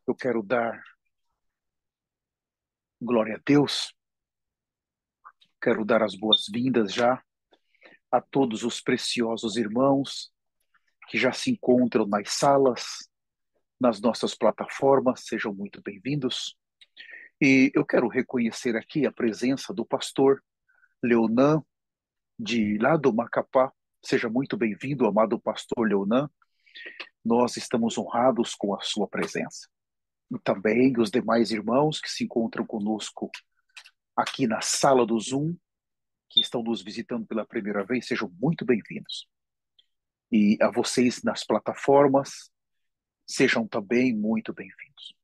Eu quero dar glória a Deus, quero dar as boas-vindas já a todos os preciosos irmãos que já se encontram nas salas, nas nossas plataformas, sejam muito bem-vindos. E eu quero reconhecer aqui a presença do pastor Leonan, de lá do Macapá. Seja muito bem-vindo, amado pastor Leonan. Nós estamos honrados com a sua presença. E também os demais irmãos que se encontram conosco aqui na sala do Zoom, que estão nos visitando pela primeira vez, sejam muito bem-vindos. E a vocês nas plataformas, sejam também muito bem-vindos.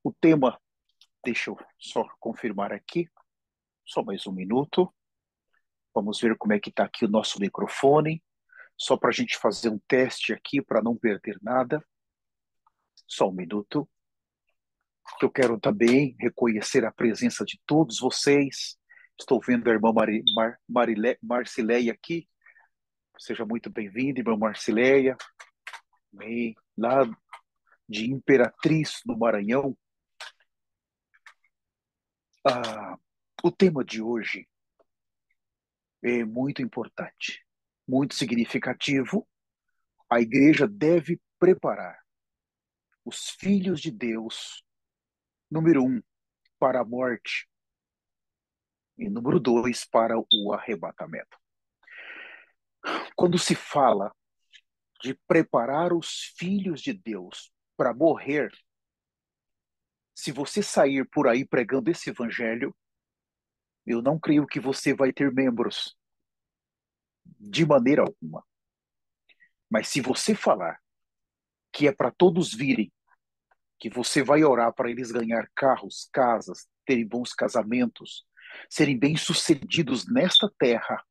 O tema, deixa eu só confirmar aqui, só mais um minuto. Vamos ver como é que está aqui o nosso microfone, só para a gente fazer um teste aqui, para não perder nada. Só um minuto. Eu quero também reconhecer a presença de todos vocês. Estou vendo a irmã Marcileia aqui. Seja muito bem-vinda, irmã Marcileia. Amém. Lá de Imperatriz, no Maranhão. Ah, o tema de hoje é muito importante, muito significativo. A igreja deve preparar os filhos de Deus, número um, para a morte e número dois, para o arrebatamento. Quando se fala de preparar os filhos de Deus para morrer, se você sair por aí pregando esse evangelho, eu não creio que você vai ter membros, de maneira alguma. Mas se você falar que é para todos virem, que você vai orar para eles ganhar carros, casas, terem bons casamentos, serem bem-sucedidos nesta terra,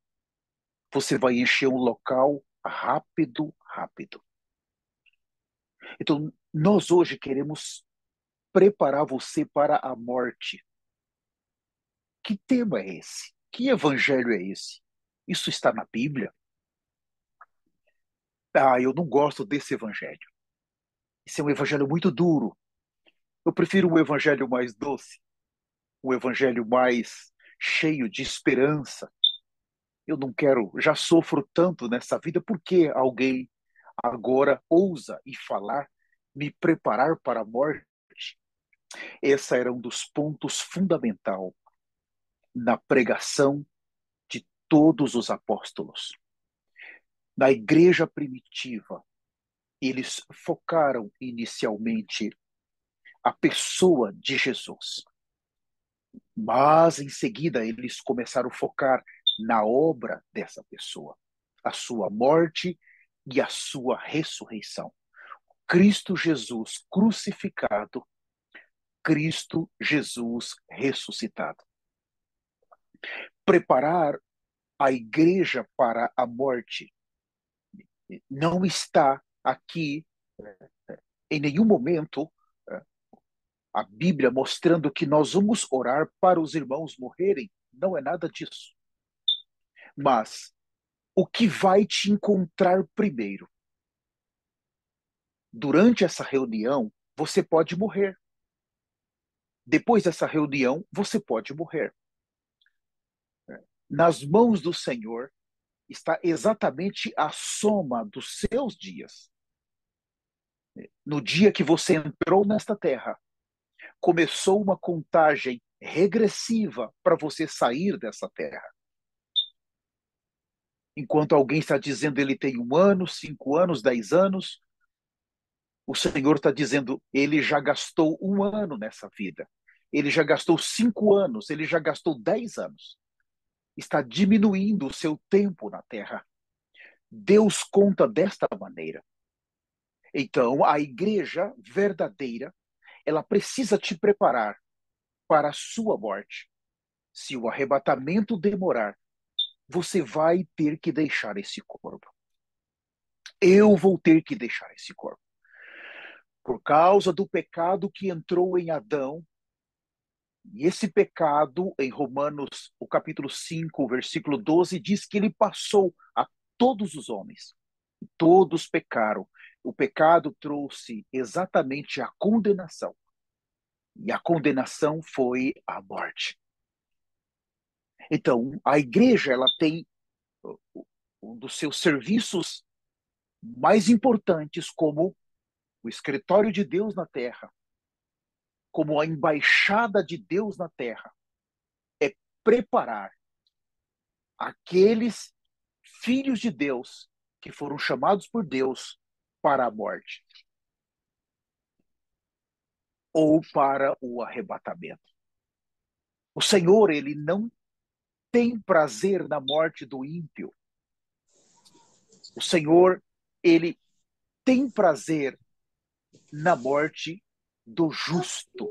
você vai encher um local rápido, rápido. Então, nós hoje queremos preparar você para a morte. Que tema é esse? Que evangelho é esse? Isso está na Bíblia? Ah, eu não gosto desse evangelho. Esse é um evangelho muito duro. Eu prefiro um evangelho mais doce, um evangelho mais cheio de esperança. Eu não quero, já sofro tanto nessa vida, por que alguém agora ousa e falar, me preparar para a morte? Esse era um dos pontos fundamentais na pregação de todos os apóstolos. Na igreja primitiva, eles focaram inicialmente a pessoa de Jesus, mas em seguida eles começaram a focar na obra dessa pessoa, a sua morte e a sua ressurreição. Cristo Jesus crucificado, Cristo Jesus ressuscitado. Preparar a igreja para a morte não está aqui em nenhum momento a Bíblia mostrando que nós vamos orar para os irmãos morrerem. Não é nada disso. Mas o que vai te encontrar primeiro? Durante essa reunião, você pode morrer. Depois dessa reunião, você pode morrer. Nas mãos do Senhor está exatamente a soma dos seus dias. No dia que você entrou nesta terra, começou uma contagem regressiva para você sair dessa terra. Enquanto alguém está dizendo ele tem 1 ano, 5 anos, 10 anos, o Senhor está dizendo ele já gastou 1 ano nessa vida. Ele já gastou 5 anos, ele já gastou 10 anos. Está diminuindo o seu tempo na terra. Deus conta desta maneira. Então, a igreja verdadeira, ela precisa te preparar para a sua morte. Se o arrebatamento demorar, você vai ter que deixar esse corpo. Eu vou ter que deixar esse corpo. Por causa do pecado que entrou em Adão, e esse pecado, em Romanos, o capítulo 5, o versículo 12, diz que ele passou a todos os homens. Todos pecaram o pecado trouxe exatamente a condenação. E a condenação foi a morte. Então, a igreja, ela tem um dos seus serviços mais importantes como o escritório de Deus na terra, como a embaixada de Deus na terra, é preparar aqueles filhos de Deus que foram chamados por Deus para a morte ou para o arrebatamento. O Senhor, ele não tem prazer na morte do ímpio. O Senhor, ele tem prazer na morte do justo.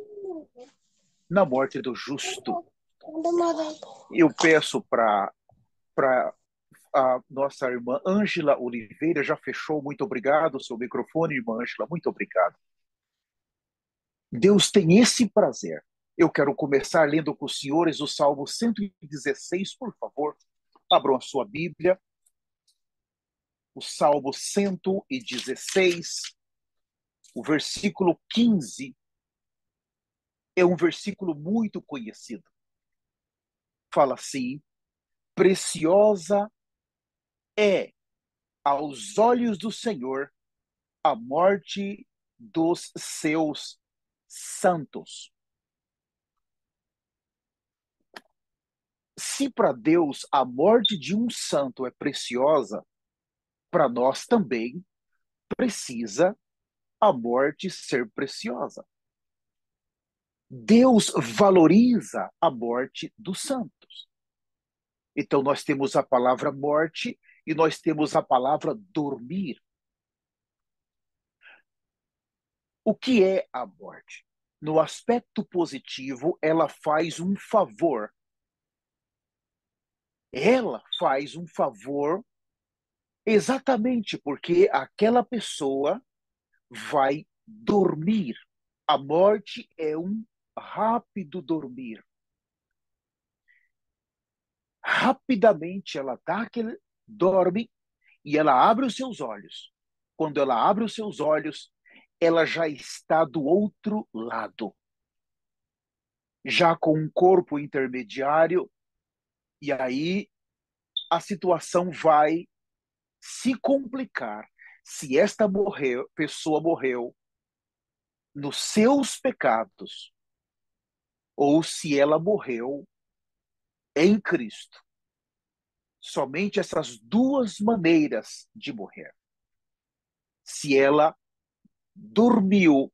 Na morte do justo. Eu peço para a nossa irmã Ângela Oliveira, já fechou, muito obrigado, seu microfone, irmã Ângela, muito obrigado. Deus tem esse prazer. Eu quero começar lendo com os senhores o Salmo 116, por favor. Abram a sua Bíblia. O Salmo 116, o versículo 15, é um versículo muito conhecido. Fala assim: preciosa é aos olhos do Senhor a morte dos seus santos. Se para Deus a morte de um santo é preciosa, para nós também precisa a morte ser preciosa. Deus valoriza a morte dos santos. Então nós temos a palavra morte e nós temos a palavra dormir. O que é a morte? No aspecto positivo, ela faz um favor. Ela faz um favor exatamente porque aquela pessoa vai dormir. A morte é um rápido dormir. Rapidamente ela dorme e ela abre os seus olhos. Quando ela abre os seus olhos, ela já está do outro lado, já com um corpo intermediário, e aí a situação vai se complicar. Se esta pessoa morreu nos seus pecados, ou se ela morreu em Cristo. Somente essas duas maneiras de morrer. Se ela dormiu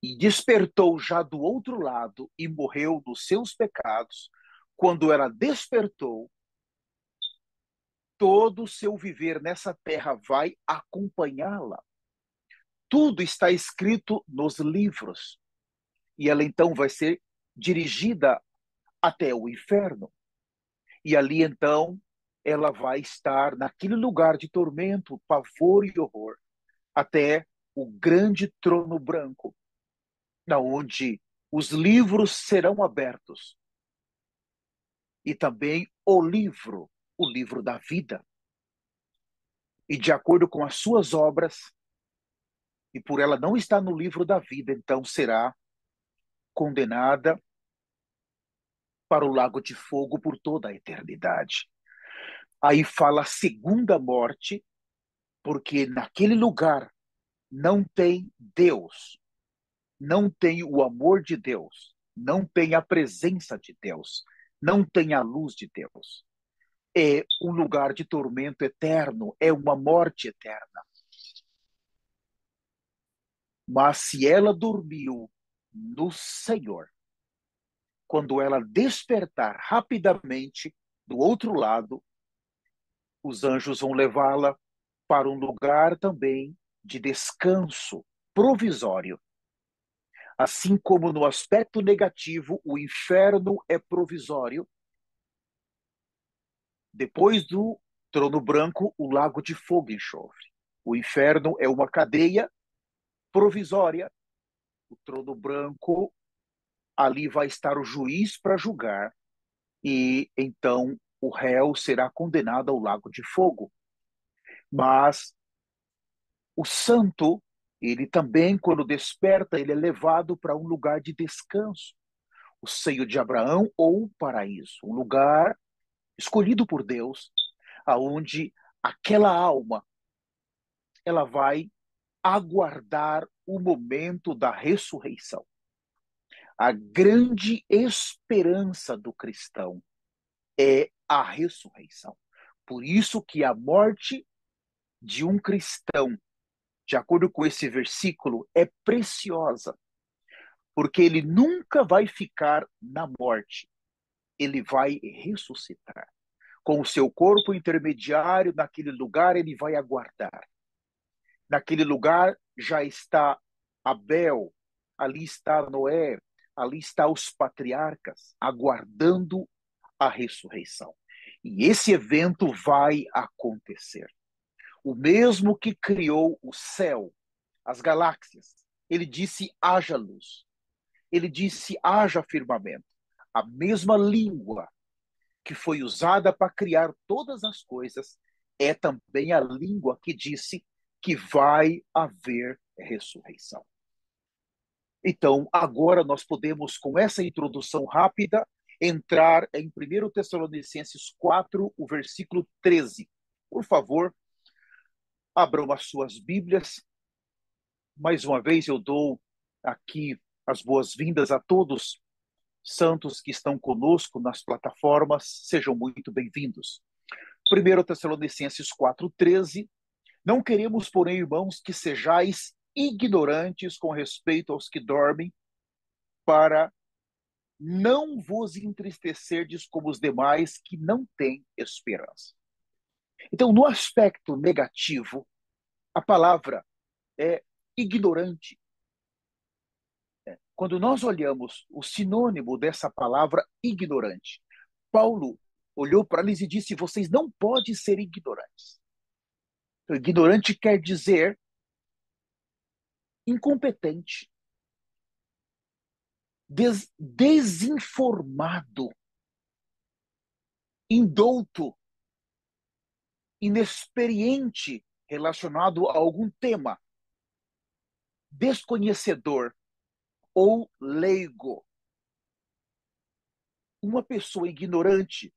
e despertou já do outro lado e morreu dos seus pecados, quando ela despertou, todo o seu viver nessa terra vai acompanhá-la. Tudo está escrito nos livros. E ela então vai ser dirigida até o inferno. E ali então ela vai estar naquele lugar de tormento, pavor e horror, até o grande trono branco, na onde os livros serão abertos. E também o livro da vida. E de acordo com as suas obras, e por ela não estar no livro da vida, então será condenada para o lago de fogo por toda a eternidade. Aí fala a segunda morte, porque naquele lugar não tem Deus, não tem o amor de Deus, não tem a presença de Deus, não tem a luz de Deus. É um lugar de tormento eterno, é uma morte eterna. Mas se ela dormiu no Senhor, quando ela despertar rapidamente do outro lado, os anjos vão levá-la para um lugar também de descanso provisório. Assim como no aspecto negativo, o inferno é provisório, depois do trono branco, o lago de fogo e enxofre. O inferno é uma cadeia provisória. O trono branco, ali vai estar o juiz para julgar, e então o réu será condenado ao lago de fogo. Mas O santo, ele também, quando desperta, ele é levado para um lugar de descanso, o seio de Abraão ou o paraíso, um lugar escolhido por Deus, aonde aquela alma ela vai aguardar o momento da ressurreição. A grande esperança do cristão é a ressurreição. Por isso que a morte de um cristão, de acordo com esse versículo, é preciosa, porque ele nunca vai ficar na morte, ele vai ressuscitar. Com o seu corpo intermediário, naquele lugar, ele vai aguardar. Naquele lugar já está Abel, ali está Noé, ali está os patriarcas, aguardando a ressurreição. E esse evento vai acontecer. O mesmo que criou o céu, as galáxias, ele disse: haja luz. Ele disse: haja firmamento. A mesma língua que foi usada para criar todas as coisas é também a língua que disse que vai haver ressurreição. Então, agora nós podemos, com essa introdução rápida, entrar em 1 Tessalonicenses 4, o versículo 13. Por favor, abram as suas Bíblias. Mais uma vez, eu dou aqui as boas-vindas a todos santos que estão conosco nas plataformas. Sejam muito bem-vindos. 1 Tessalonicenses 4,13. Não queremos, porém, irmãos, que sejais ignorantes com respeito aos que dormem, para não vos entristecerdes como os demais que não têm esperança. Então, no aspecto negativo, a palavra é ignorante. Quando nós olhamos o sinônimo dessa palavra ignorante, Paulo olhou para eles e disse: vocês não podem ser ignorantes. Então, ignorante quer dizer incompetente, desinformado, indouto, inexperiente relacionado a algum tema, desconhecedor ou leigo. Uma pessoa ignorante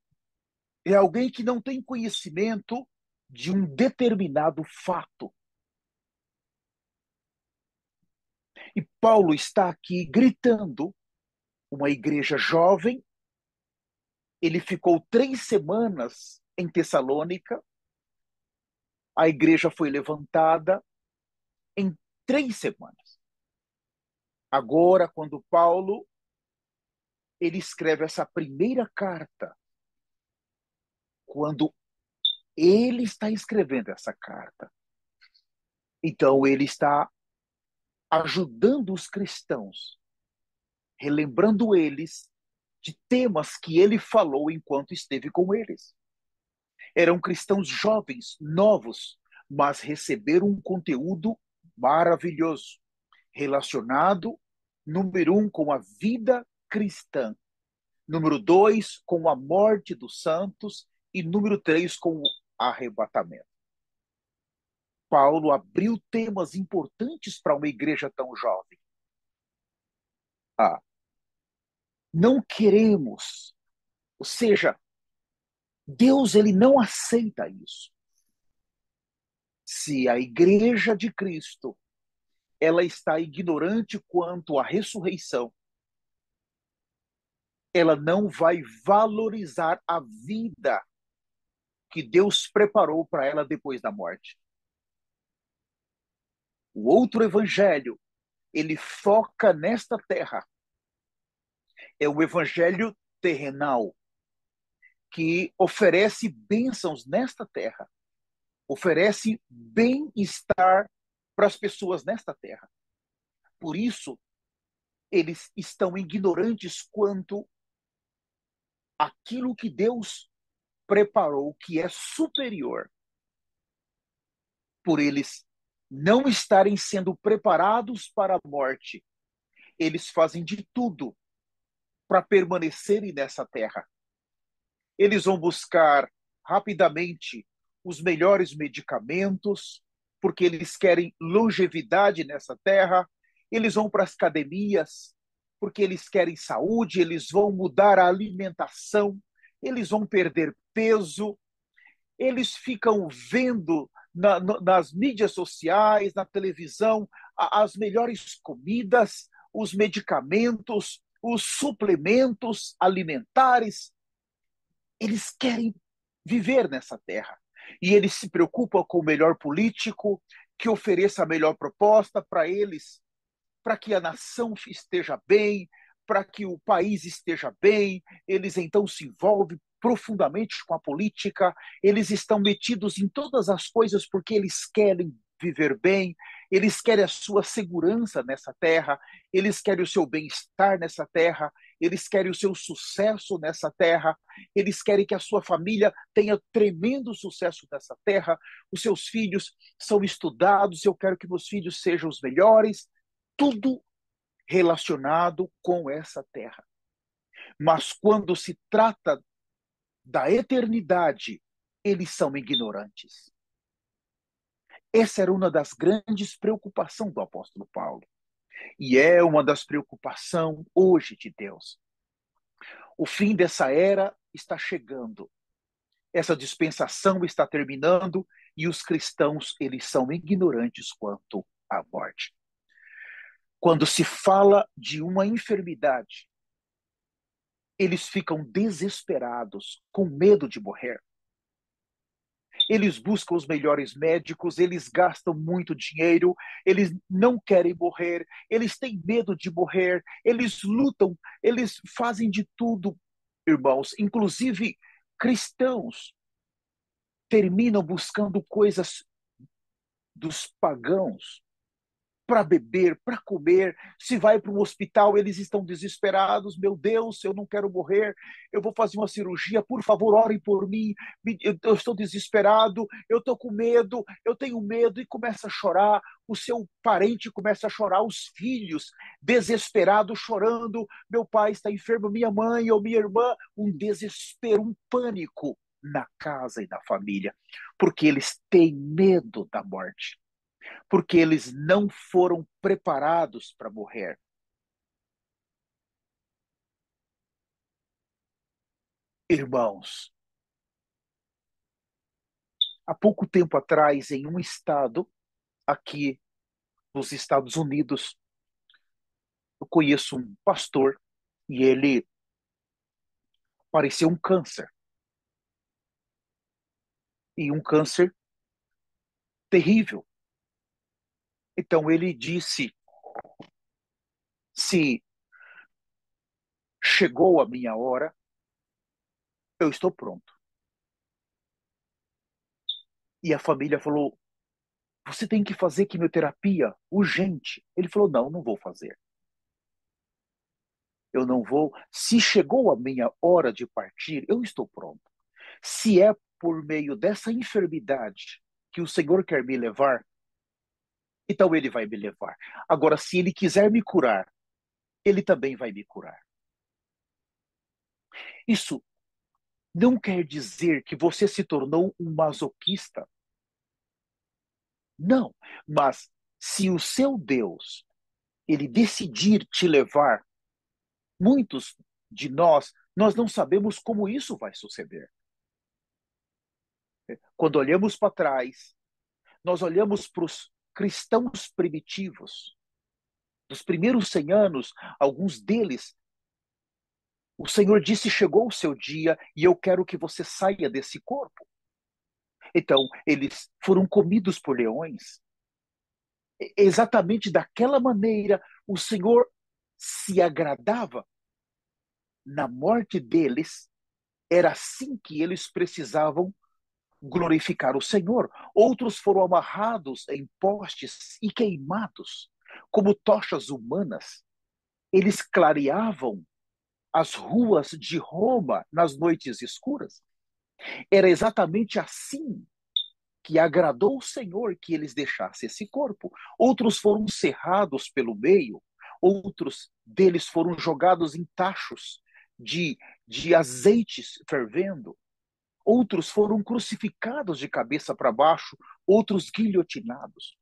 é alguém que não tem conhecimento de um determinado fato. E Paulo está aqui gritando, uma igreja jovem. Ele ficou 3 semanas em Tessalônica. A igreja foi levantada em 3 semanas. Agora, quando Paulo ele escreve essa primeira carta, quando ele está escrevendo essa carta, então ele está ajudando os cristãos, relembrando eles de temas que ele falou enquanto esteve com eles. Eram cristãos jovens, novos, mas receberam um conteúdo maravilhoso, relacionado, número 1, com a vida cristã, número 2, com a morte dos santos, e número 3, com o arrebatamento. Paulo abriu temas importantes para uma igreja tão jovem. Ah, não queremos, ou seja, Deus ele não aceita isso. Se a igreja de Cristo ela está ignorante quanto à ressurreição, ela não vai valorizar a vida que Deus preparou para ela depois da morte. O outro evangelho, ele foca nesta terra. É o evangelho terrenal, que oferece bênçãos nesta terra, oferece bem-estar para as pessoas nesta terra. Por isso, eles estão ignorantes quanto aquilo que Deus preparou, que é superior. Por eles não estarem sendo preparados para a morte, eles fazem de tudo para permanecerem nessa terra. Eles vão buscar rapidamente os melhores medicamentos, porque eles querem longevidade nessa terra, eles vão para as academias, porque eles querem saúde, eles vão mudar a alimentação, eles vão perder peso, eles ficam vendo nas mídias sociais, na televisão, as melhores comidas, os medicamentos, os suplementos alimentares. Eles querem viver nessa terra. E eles se preocupam com o melhor político, que ofereça a melhor proposta para eles, para que a nação esteja bem, para que o país esteja bem. Eles então se envolvem profundamente com a política, eles estão metidos em todas as coisas porque eles querem viver bem, eles querem a sua segurança nessa terra, eles querem o seu bem-estar nessa terra, eles querem o seu sucesso nessa terra, eles querem que a sua família tenha tremendo sucesso nessa terra, os seus filhos são estudados, eu quero que meus filhos sejam os melhores, tudo relacionado com essa terra. Mas quando se trata da eternidade, eles são ignorantes. Essa era uma das grandes preocupações do apóstolo Paulo. E é uma das preocupações hoje de Deus. O fim dessa era está chegando. Essa dispensação está terminando e os cristãos, eles são ignorantes quanto à morte. Quando se fala de uma enfermidade, eles ficam desesperados, com medo de morrer. Eles buscam os melhores médicos, eles gastam muito dinheiro, eles não querem morrer, eles têm medo de morrer, eles lutam, eles fazem de tudo, irmãos, inclusive cristãos terminam buscando coisas dos pagãos para beber, para comer. Se vai para um hospital, eles estão desesperados. Meu Deus, eu não quero morrer. Eu vou fazer uma cirurgia. Por favor, orem por mim. Eu estou desesperado. Eu estou com medo. Eu tenho medo. E começa a chorar. O seu parente começa a chorar. Os filhos, desesperados, chorando. Meu pai está enfermo. Minha mãe ou minha irmã. Um desespero, um pânico na casa e na família. Porque eles têm medo da morte, porque eles não foram preparados para morrer. Irmãos, há pouco tempo atrás, em um estado aqui nos Estados Unidos, eu conheço um pastor e ele apareceu um câncer. E um câncer terrível. Então ele disse: se chegou a minha hora, eu estou pronto. E a família falou: você tem que fazer quimioterapia urgente. Ele falou: não, não vou fazer. Eu não vou. Se chegou a minha hora de partir, eu estou pronto. Se é por meio dessa enfermidade que o Senhor quer me levar, então ele vai me levar. Agora, se ele quiser me curar, ele também vai me curar. Isso não quer dizer que você se tornou um masoquista. Não, mas se o seu Deus, ele decidir te levar, muitos de nós não sabemos como isso vai suceder. Quando olhamos para trás, nós olhamos para os cristãos primitivos, dos primeiros 100 anos, alguns deles, o Senhor disse: chegou o seu dia e eu quero que você saia desse corpo. Então, eles foram comidos por leões. Exatamente daquela maneira, o Senhor se agradava na morte deles. Era assim que eles precisavam glorificar o Senhor. Outros foram amarrados em postes e queimados, como tochas humanas. Eles clareavam as ruas de Roma nas noites escuras. Era exatamente assim que agradou o Senhor que eles deixassem esse corpo. Outros foram cerrados pelo meio, outros deles foram jogados em tachos de azeites fervendo. outros foram crucificados de cabeça para baixo, outros guilhotinados.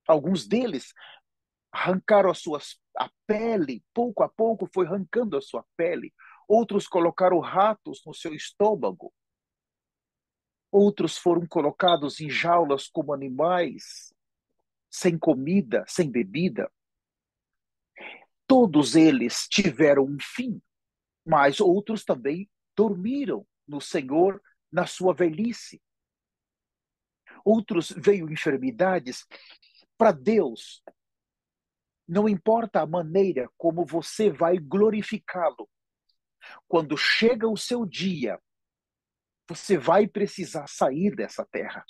Alguns deles arrancaram a pele, pouco a pouco foi arrancando a sua pele. Outros colocaram ratos no seu estômago. Outros foram colocados em jaulas como animais, sem comida, sem bebida. Todos eles tiveram um fim, mas outros também dormiram no Senhor na sua velhice. Outros veio enfermidades. Para Deus, não importa a maneira como você vai glorificá-lo. Quando chega o seu dia, você vai precisar sair dessa terra.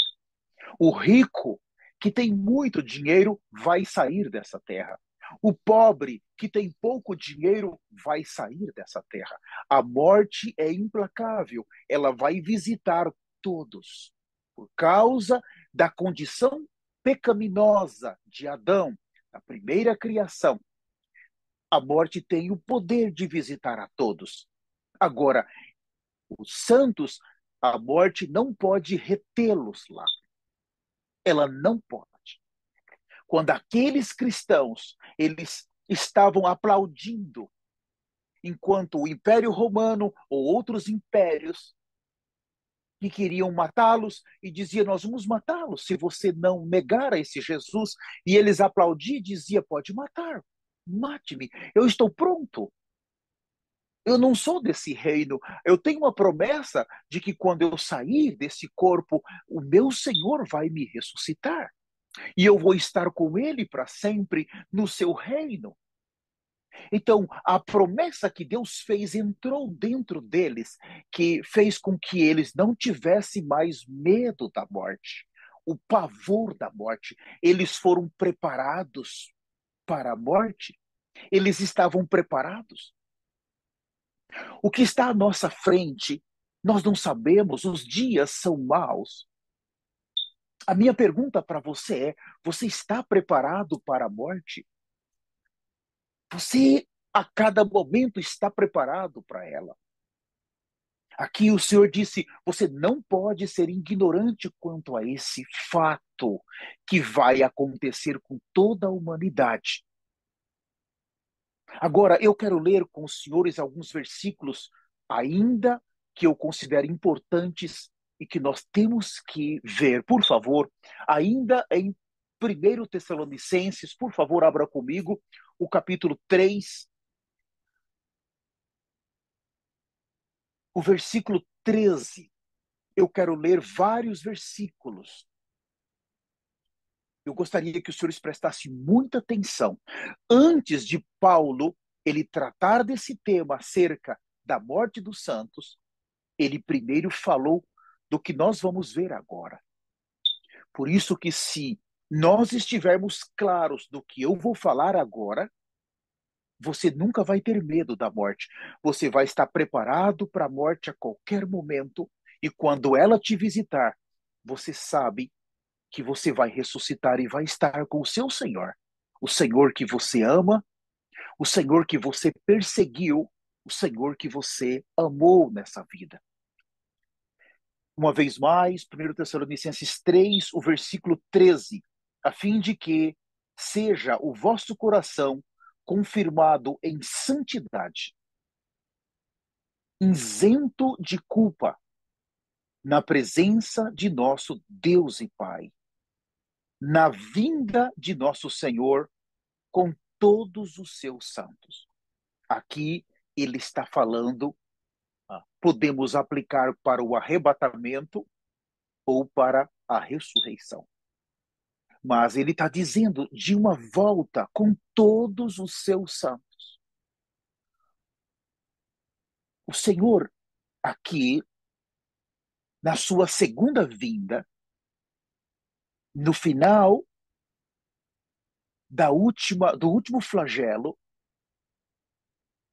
O rico, que tem muito dinheiro, vai sair dessa terra. O pobre, que tem pouco dinheiro, vai sair dessa terra. A morte é implacável, ela vai visitar todos. Por causa da condição pecaminosa de Adão, a primeira criação, a morte tem o poder de visitar a todos. Agora, os santos, a morte não pode retê-los lá. Ela não pode. Quando aqueles cristãos, eles estavam aplaudindo, enquanto o Império Romano ou outros impérios que queriam matá-los e diziam, nós vamos matá-los se você não negar a esse Jesus. E eles aplaudiam e diziam, pode matar, mate-me, eu estou pronto. Eu não sou desse reino. Eu tenho uma promessa de que quando eu sair desse corpo, o meu Senhor vai me ressuscitar. E eu vou estar com ele para sempre no seu reino. Então, a promessa que Deus fez entrou dentro deles, que fez com que eles não tivessem mais medo da morte, o pavor da morte. Eles foram preparados para a morte. Eles estavam preparados. O que está à nossa frente, nós não sabemos, os dias são maus. A minha pergunta para você é: você está preparado para a morte? Você, a cada momento, está preparado para ela? Aqui o Senhor disse: você não pode ser ignorante quanto a esse fato que vai acontecer com toda a humanidade. Agora, eu quero ler com os senhores alguns versículos, ainda que eu considero importantes e que nós temos que ver. Por favor, ainda em 1 Tessalonicenses, por favor, abra comigo o capítulo 3, o versículo 13. Eu quero ler vários versículos. Eu gostaria que os senhores prestassem muita atenção. Antes de Paulo ele tratar desse tema acerca da morte dos santos, ele primeiro falou do que nós vamos ver agora. Por isso que se nós estivermos claros do que eu vou falar agora, você nunca vai ter medo da morte. Você vai estar preparado para a morte a qualquer momento. E quando ela te visitar, você sabe que você vai ressuscitar e vai estar com o seu Senhor. O Senhor que você ama, o Senhor que você perseguiu, o Senhor que você amou nessa vida. Uma vez mais, 1 Tessalonicenses 3, o versículo 13, a fim de que seja o vosso coração confirmado em santidade, isento de culpa, na presença de nosso Deus e Pai, na vinda de nosso Senhor com todos os seus santos. Aqui ele está falando, podemos aplicar para o arrebatamento ou para a ressurreição. Mas ele está dizendo de uma volta com todos os seus santos. O Senhor, aqui, na sua segunda vinda, no final do último flagelo,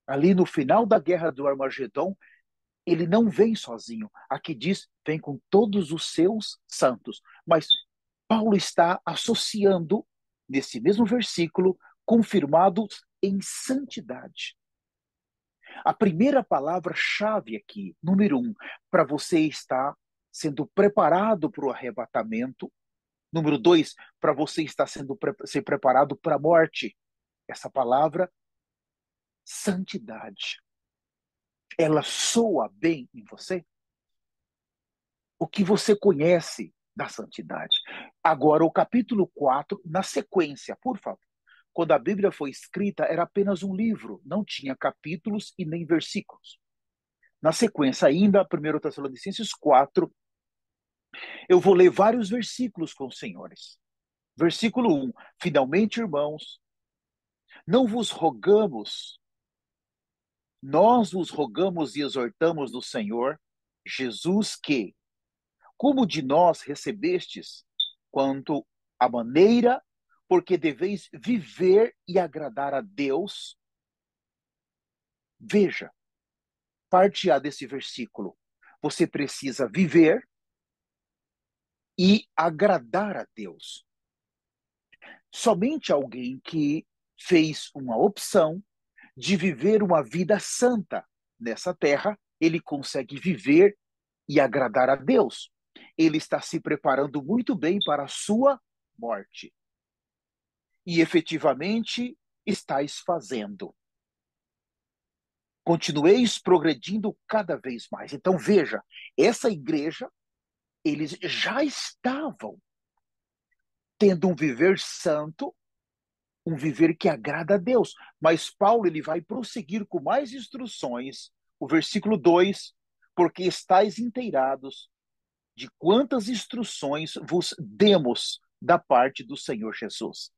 ali no final da guerra do Armagedon, ele não vem sozinho. Aqui diz, vem com todos os seus santos. Mas Paulo está associando, nesse mesmo versículo, confirmados em santidade. A primeira palavra-chave aqui, número 1, para você estar sendo preparado para o arrebatamento. Número 2, para você estar ser preparado para a morte. Essa palavra, santidade. Ela soa bem em você? O que você conhece da santidade? Agora, o capítulo 4, na sequência, por favor. Quando a Bíblia foi escrita, era apenas um livro, não tinha capítulos e nem versículos. Na sequência, ainda, 1 Tessalonicenses 4, eu vou ler vários versículos com os senhores. Versículo 1: Finalmente, irmãos, não vos rogamos, nós vos rogamos e exortamos do Senhor Jesus que, como de nós recebestes, quanto à maneira, porque deveis viver e agradar a Deus. Veja, parte A desse versículo. Você precisa viver e agradar a Deus. Somente alguém que fez uma opção de viver uma vida santa nessa terra, ele consegue viver e agradar a Deus. Ele está se preparando muito bem para a sua morte. E efetivamente estáis fazendo. Continueis progredindo cada vez mais. Então veja, essa igreja, eles já estavam tendo um viver santo, um viver que agrada a Deus. Mas Paulo ele vai prosseguir com mais instruções. O versículo 2, porque estáis inteirados de quantas instruções vos demos da parte do Senhor Jesus.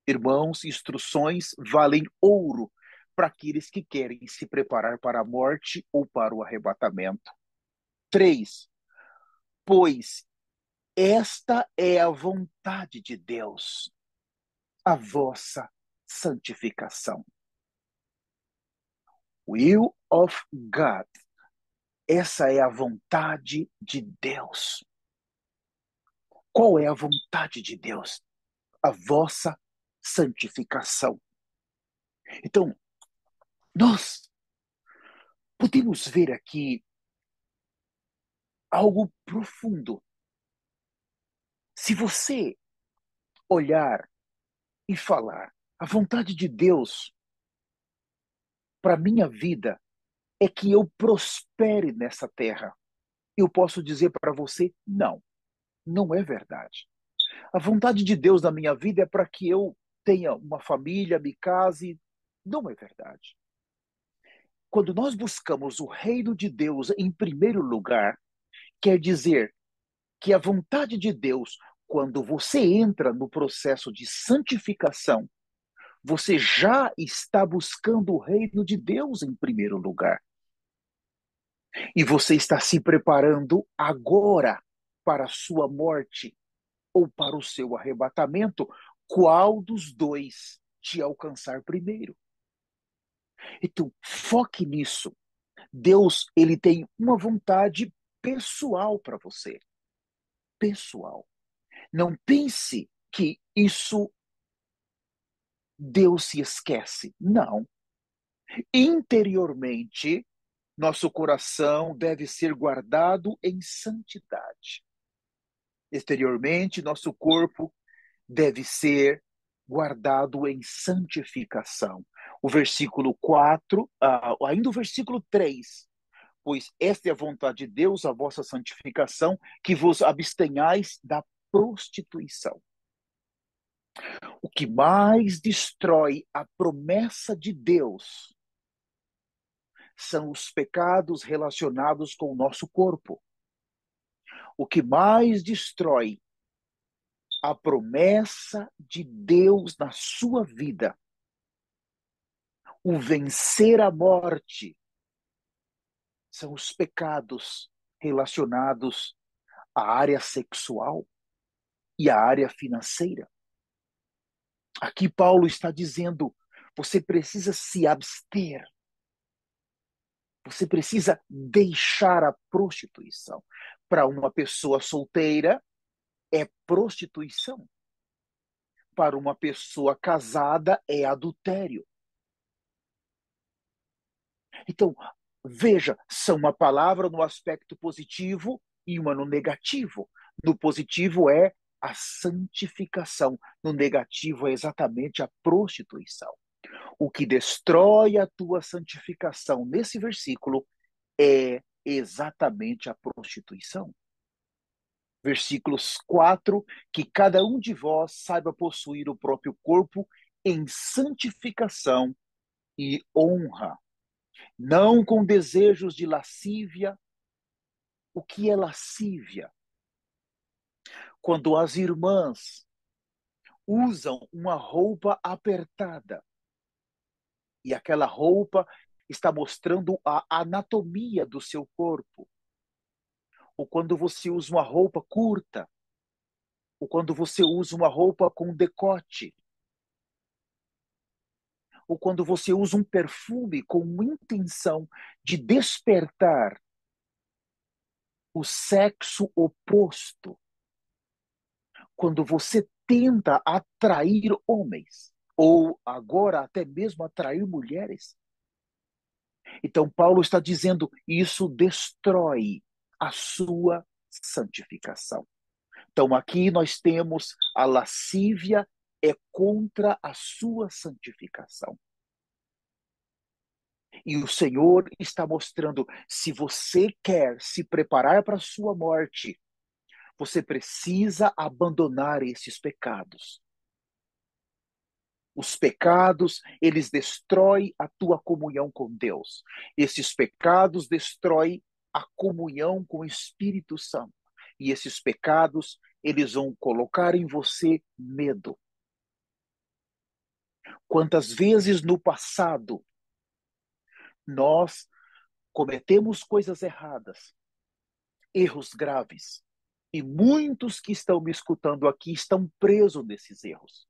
Irmãos, instruções valem ouro para aqueles que querem se preparar para a morte ou para o arrebatamento. 3, pois esta é a vontade de Deus, a vossa santificação. Will of God. Essa é a vontade de Deus. Qual é a vontade de Deus? A vossa santificação. Então, nós podemos ver aqui algo profundo. Se você olhar e falar, a vontade de Deus para minha vida é que eu prospere nessa terra. Eu posso dizer para você, não, não é verdade. A vontade de Deus na minha vida é para que eu tenha uma família, me case. Não é verdade. Quando nós buscamos o reino de Deus em primeiro lugar, quer dizer que a vontade de Deus, quando você entra no processo de santificação, você já está buscando o reino de Deus em primeiro lugar. E você está se preparando agora para a sua morte ou para o seu arrebatamento. Qual dos dois te alcançar primeiro? Então, foque nisso. Deus, ele tem uma vontade pessoal para você. Pessoal. Não pense que isso Deus se esquece. Não. Interiormente, nosso coração deve ser guardado em santidade. Exteriormente, nosso corpo deve ser guardado em santificação. O versículo 4, ainda o versículo 3. Pois esta é a vontade de Deus, a vossa santificação, que vos abstenhais da prostituição. O que mais destrói a promessa de Deus são os pecados relacionados com o nosso corpo. O que mais destrói a promessa de Deus na sua vida, o vencer a morte, são os pecados relacionados à área sexual e à área financeira. Aqui Paulo está dizendo, você precisa se abster. Você precisa deixar a prostituição. Para uma pessoa solteira, é prostituição. Para uma pessoa casada, é adultério. Então, veja, são uma palavra no aspecto positivo e uma no negativo. No positivo é a santificação, no negativo é exatamente a prostituição. O que destrói a tua santificação nesse versículo é exatamente a prostituição. Versículos 4, que cada um de vós saiba possuir o próprio corpo em santificação e honra, não com desejos de lascívia. O que é lascívia? Quando as irmãs usam uma roupa apertada e aquela roupa está mostrando a anatomia do seu corpo, ou quando você usa uma roupa curta, ou quando você usa uma roupa com decote, ou quando você usa um perfume com intenção de despertar o sexo oposto, quando você tenta atrair homens, ou agora até mesmo atrair mulheres. Então, Paulo está dizendo: isso destrói a sua santificação. Então, aqui nós temos a lascívia é contra a sua santificação. E o Senhor está mostrando: se você quer se preparar para a sua morte, você precisa abandonar esses pecados. Os pecados, eles destroem a tua comunhão com Deus. Esses pecados destroem a comunhão com o Espírito Santo. E esses pecados, eles vão colocar em você medo. Quantas vezes no passado nós cometemos coisas erradas, erros graves, e muitos que estão me escutando aqui estão presos nesses erros.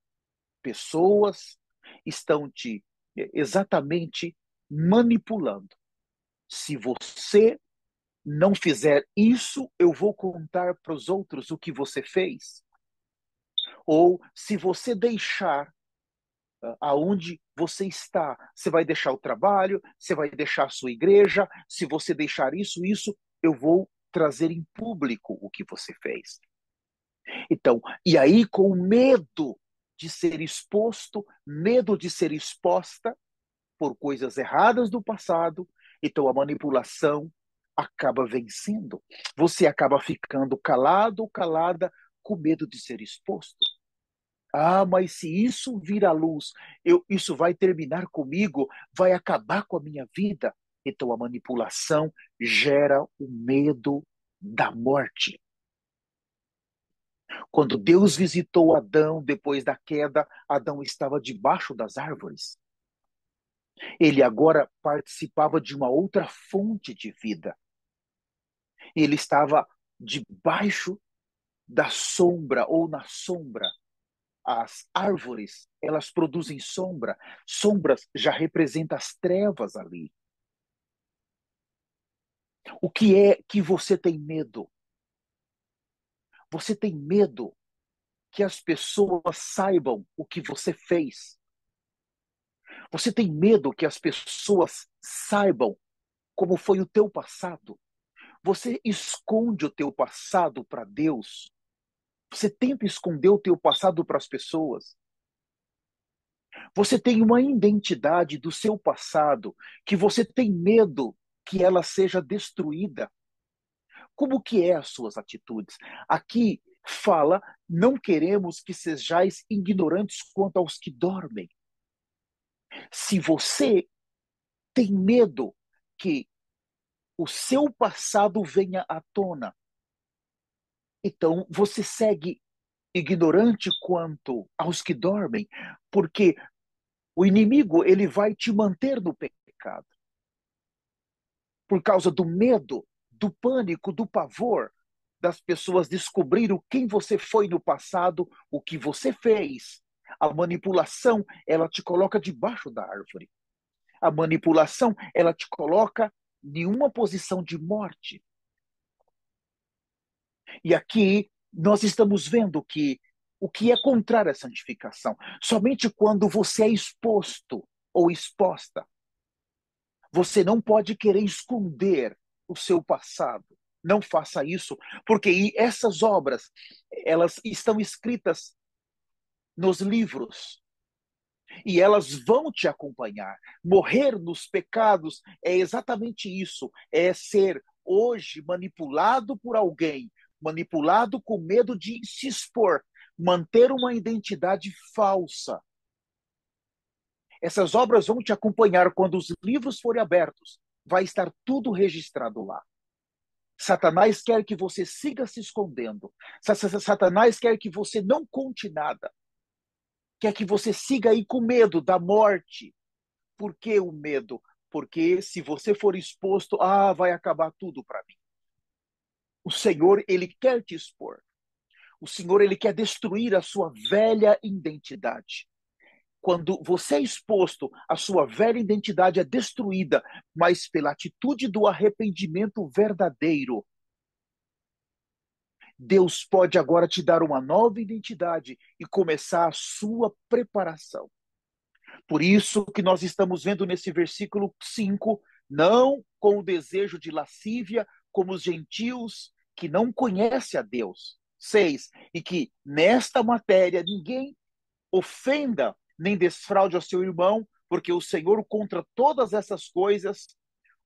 Pessoas estão te exatamente manipulando. Se você não fizer isso, eu vou contar para os outros o que você fez. Ou se você deixar aonde você está, você vai deixar o trabalho, você vai deixar a sua igreja, se você deixar isso, eu vou trazer em público o que você fez. Então, e aí com medo de ser exposto, medo de ser exposta por coisas erradas do passado, então a manipulação acaba vencendo. Você acaba ficando calado ou calada com medo de ser exposto. Ah, mas se isso vir à luz, isso vai terminar comigo, vai acabar com a minha vida. Então a manipulação gera o medo da morte. Quando Deus visitou Adão depois da queda, Adão estava debaixo das árvores. Ele agora participava de uma outra fonte de vida. Ele estava debaixo da sombra ou na sombra. As árvores, elas produzem sombra. Sombras já representam as trevas ali. O que é que você tem medo? Você tem medo que as pessoas saibam o que você fez? Você tem medo que as pessoas saibam como foi o teu passado? Você esconde o teu passado para Deus? Você tenta esconder o teu passado para as pessoas? Você tem uma identidade do seu passado que você tem medo que ela seja destruída? Como que é as suas atitudes? Aqui fala: não queremos que sejais ignorantes quanto aos que dormem. Se você tem medo que o seu passado venha à tona, então você segue ignorante quanto aos que dormem, porque o inimigo ele vai te manter no pecado por causa do medo, do pânico, do pavor das pessoas descobriram quem você foi no passado, o que você fez. A manipulação, ela te coloca debaixo da árvore. A manipulação, ela te coloca em uma posição de morte. E aqui nós estamos vendo que o que é contrário à santificação, somente quando você é exposto ou exposta, Você não pode querer esconder o seu passado. Não faça isso, porque essas obras, elas estão escritas nos livros e elas vão te acompanhar. Morrer nos pecados é exatamente isso, é ser hoje manipulado por alguém, manipulado com medo de se expor, manter uma identidade falsa. Essas obras vão te acompanhar quando os livros forem abertos. Vai estar tudo registrado lá. Satanás quer que você siga se escondendo. Satanás quer que você não conte nada. Quer que você siga aí com medo da morte. Por que o medo? Porque se você for exposto, vai acabar tudo para mim. O Senhor, ele quer te expor. O Senhor, ele quer destruir a sua velha identidade. Quando você é exposto, a sua velha identidade é destruída, mas pela atitude do arrependimento verdadeiro, Deus pode agora te dar uma nova identidade e começar a sua preparação. Por isso que nós estamos vendo nesse versículo 5, não com o desejo de lascívia, como os gentios que não conhecem a Deus. 6, e que nesta matéria ninguém ofenda nem desfraude ao seu irmão, porque o Senhor contra todas essas coisas,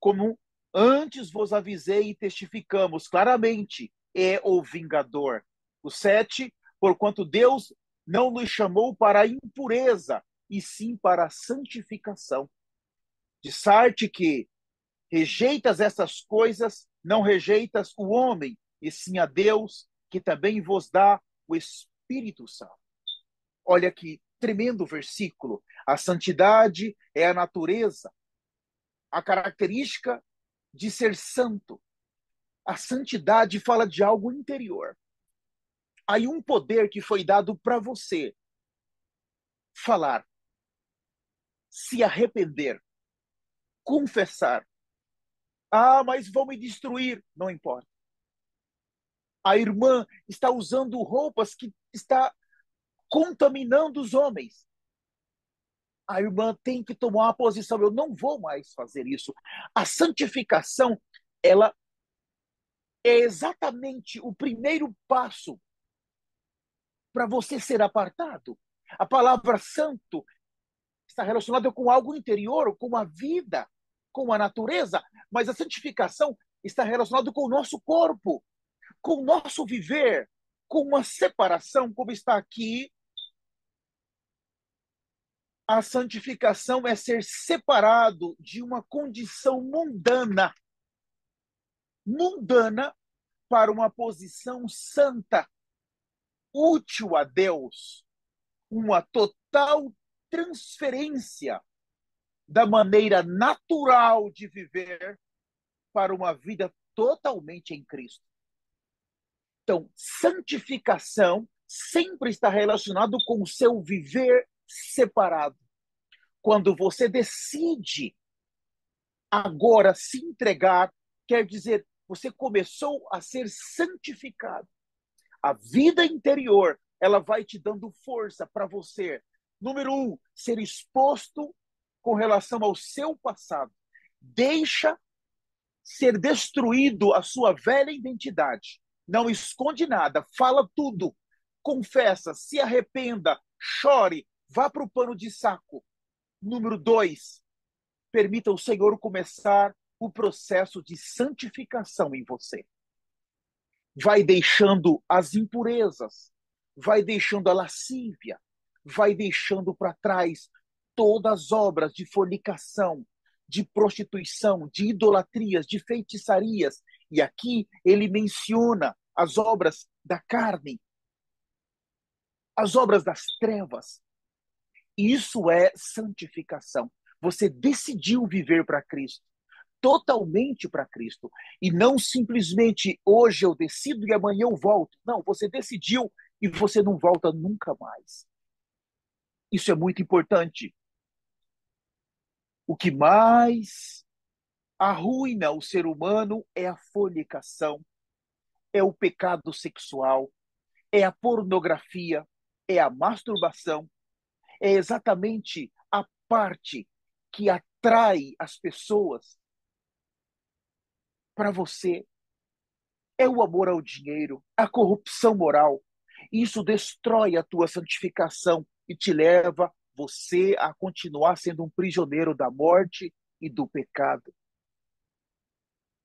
como antes vos avisei e testificamos claramente, é o vingador. O 7, porquanto Deus não nos chamou para a impureza, e sim para a santificação. De sorte que rejeitas essas coisas, não rejeitas o homem, e sim a Deus, que também vos dá o Espírito Santo. Olha que tremendo versículo. A santidade é a natureza, a característica de ser santo. A santidade fala de algo interior. Há um poder que foi dado para você falar, se arrepender, confessar. Mas vão me destruir. Não importa. A irmã está usando roupas que está contaminando os homens. A irmã tem que tomar uma posição. Eu não vou mais fazer isso. A santificação, ela é exatamente o primeiro passo para você ser apartado. A palavra santo está relacionada com algo interior, com a vida, com a natureza, mas a santificação está relacionada com o nosso corpo, com o nosso viver, com uma separação, como está aqui. A santificação é ser separado de uma condição mundana, mundana para uma posição santa, útil a Deus, uma total transferência da maneira natural de viver para uma vida totalmente em Cristo. Então, santificação sempre está relacionado com o seu viver separado. Quando você decide agora se entregar, quer dizer, você começou a ser santificado. A vida interior, ela vai te dando força para você. Número 1, ser exposto com relação ao seu passado. Deixa ser destruído a sua velha identidade. Não esconde nada, fala tudo. Confessa, se arrependa, chore, vá para o pano de saco. Número 2, permita o Senhor começar o processo de santificação em você. Vai deixando as impurezas, vai deixando a lascívia, vai deixando para trás todas as obras de fornicação, de prostituição, de idolatrias, de feitiçarias. E aqui ele menciona as obras da carne, as obras das trevas. Isso é santificação. Você decidiu viver para Cristo, totalmente para Cristo. E não simplesmente hoje eu decido e amanhã eu volto. Não, você decidiu e você não volta nunca mais. Isso é muito importante. O que mais arruina o ser humano é a fornicação, é o pecado sexual, é a pornografia, é a masturbação, é exatamente a parte que atrai as pessoas para você. É o amor ao dinheiro, a corrupção moral. Isso destrói a tua santificação e te leva você a continuar sendo um prisioneiro da morte e do pecado.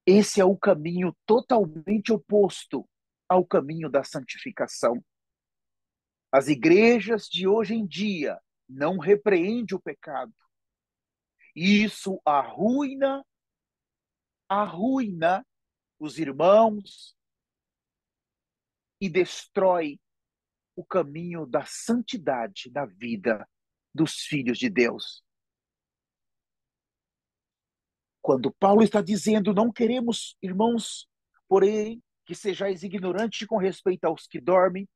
Esse é o caminho totalmente oposto ao caminho da santificação. As igrejas de hoje em dia não repreendem o pecado. Isso arruina os irmãos e destrói o caminho da santidade na vida dos filhos de Deus. Quando Paulo está dizendo, não queremos, irmãos, porém, que sejais ignorantes com respeito aos que dormem,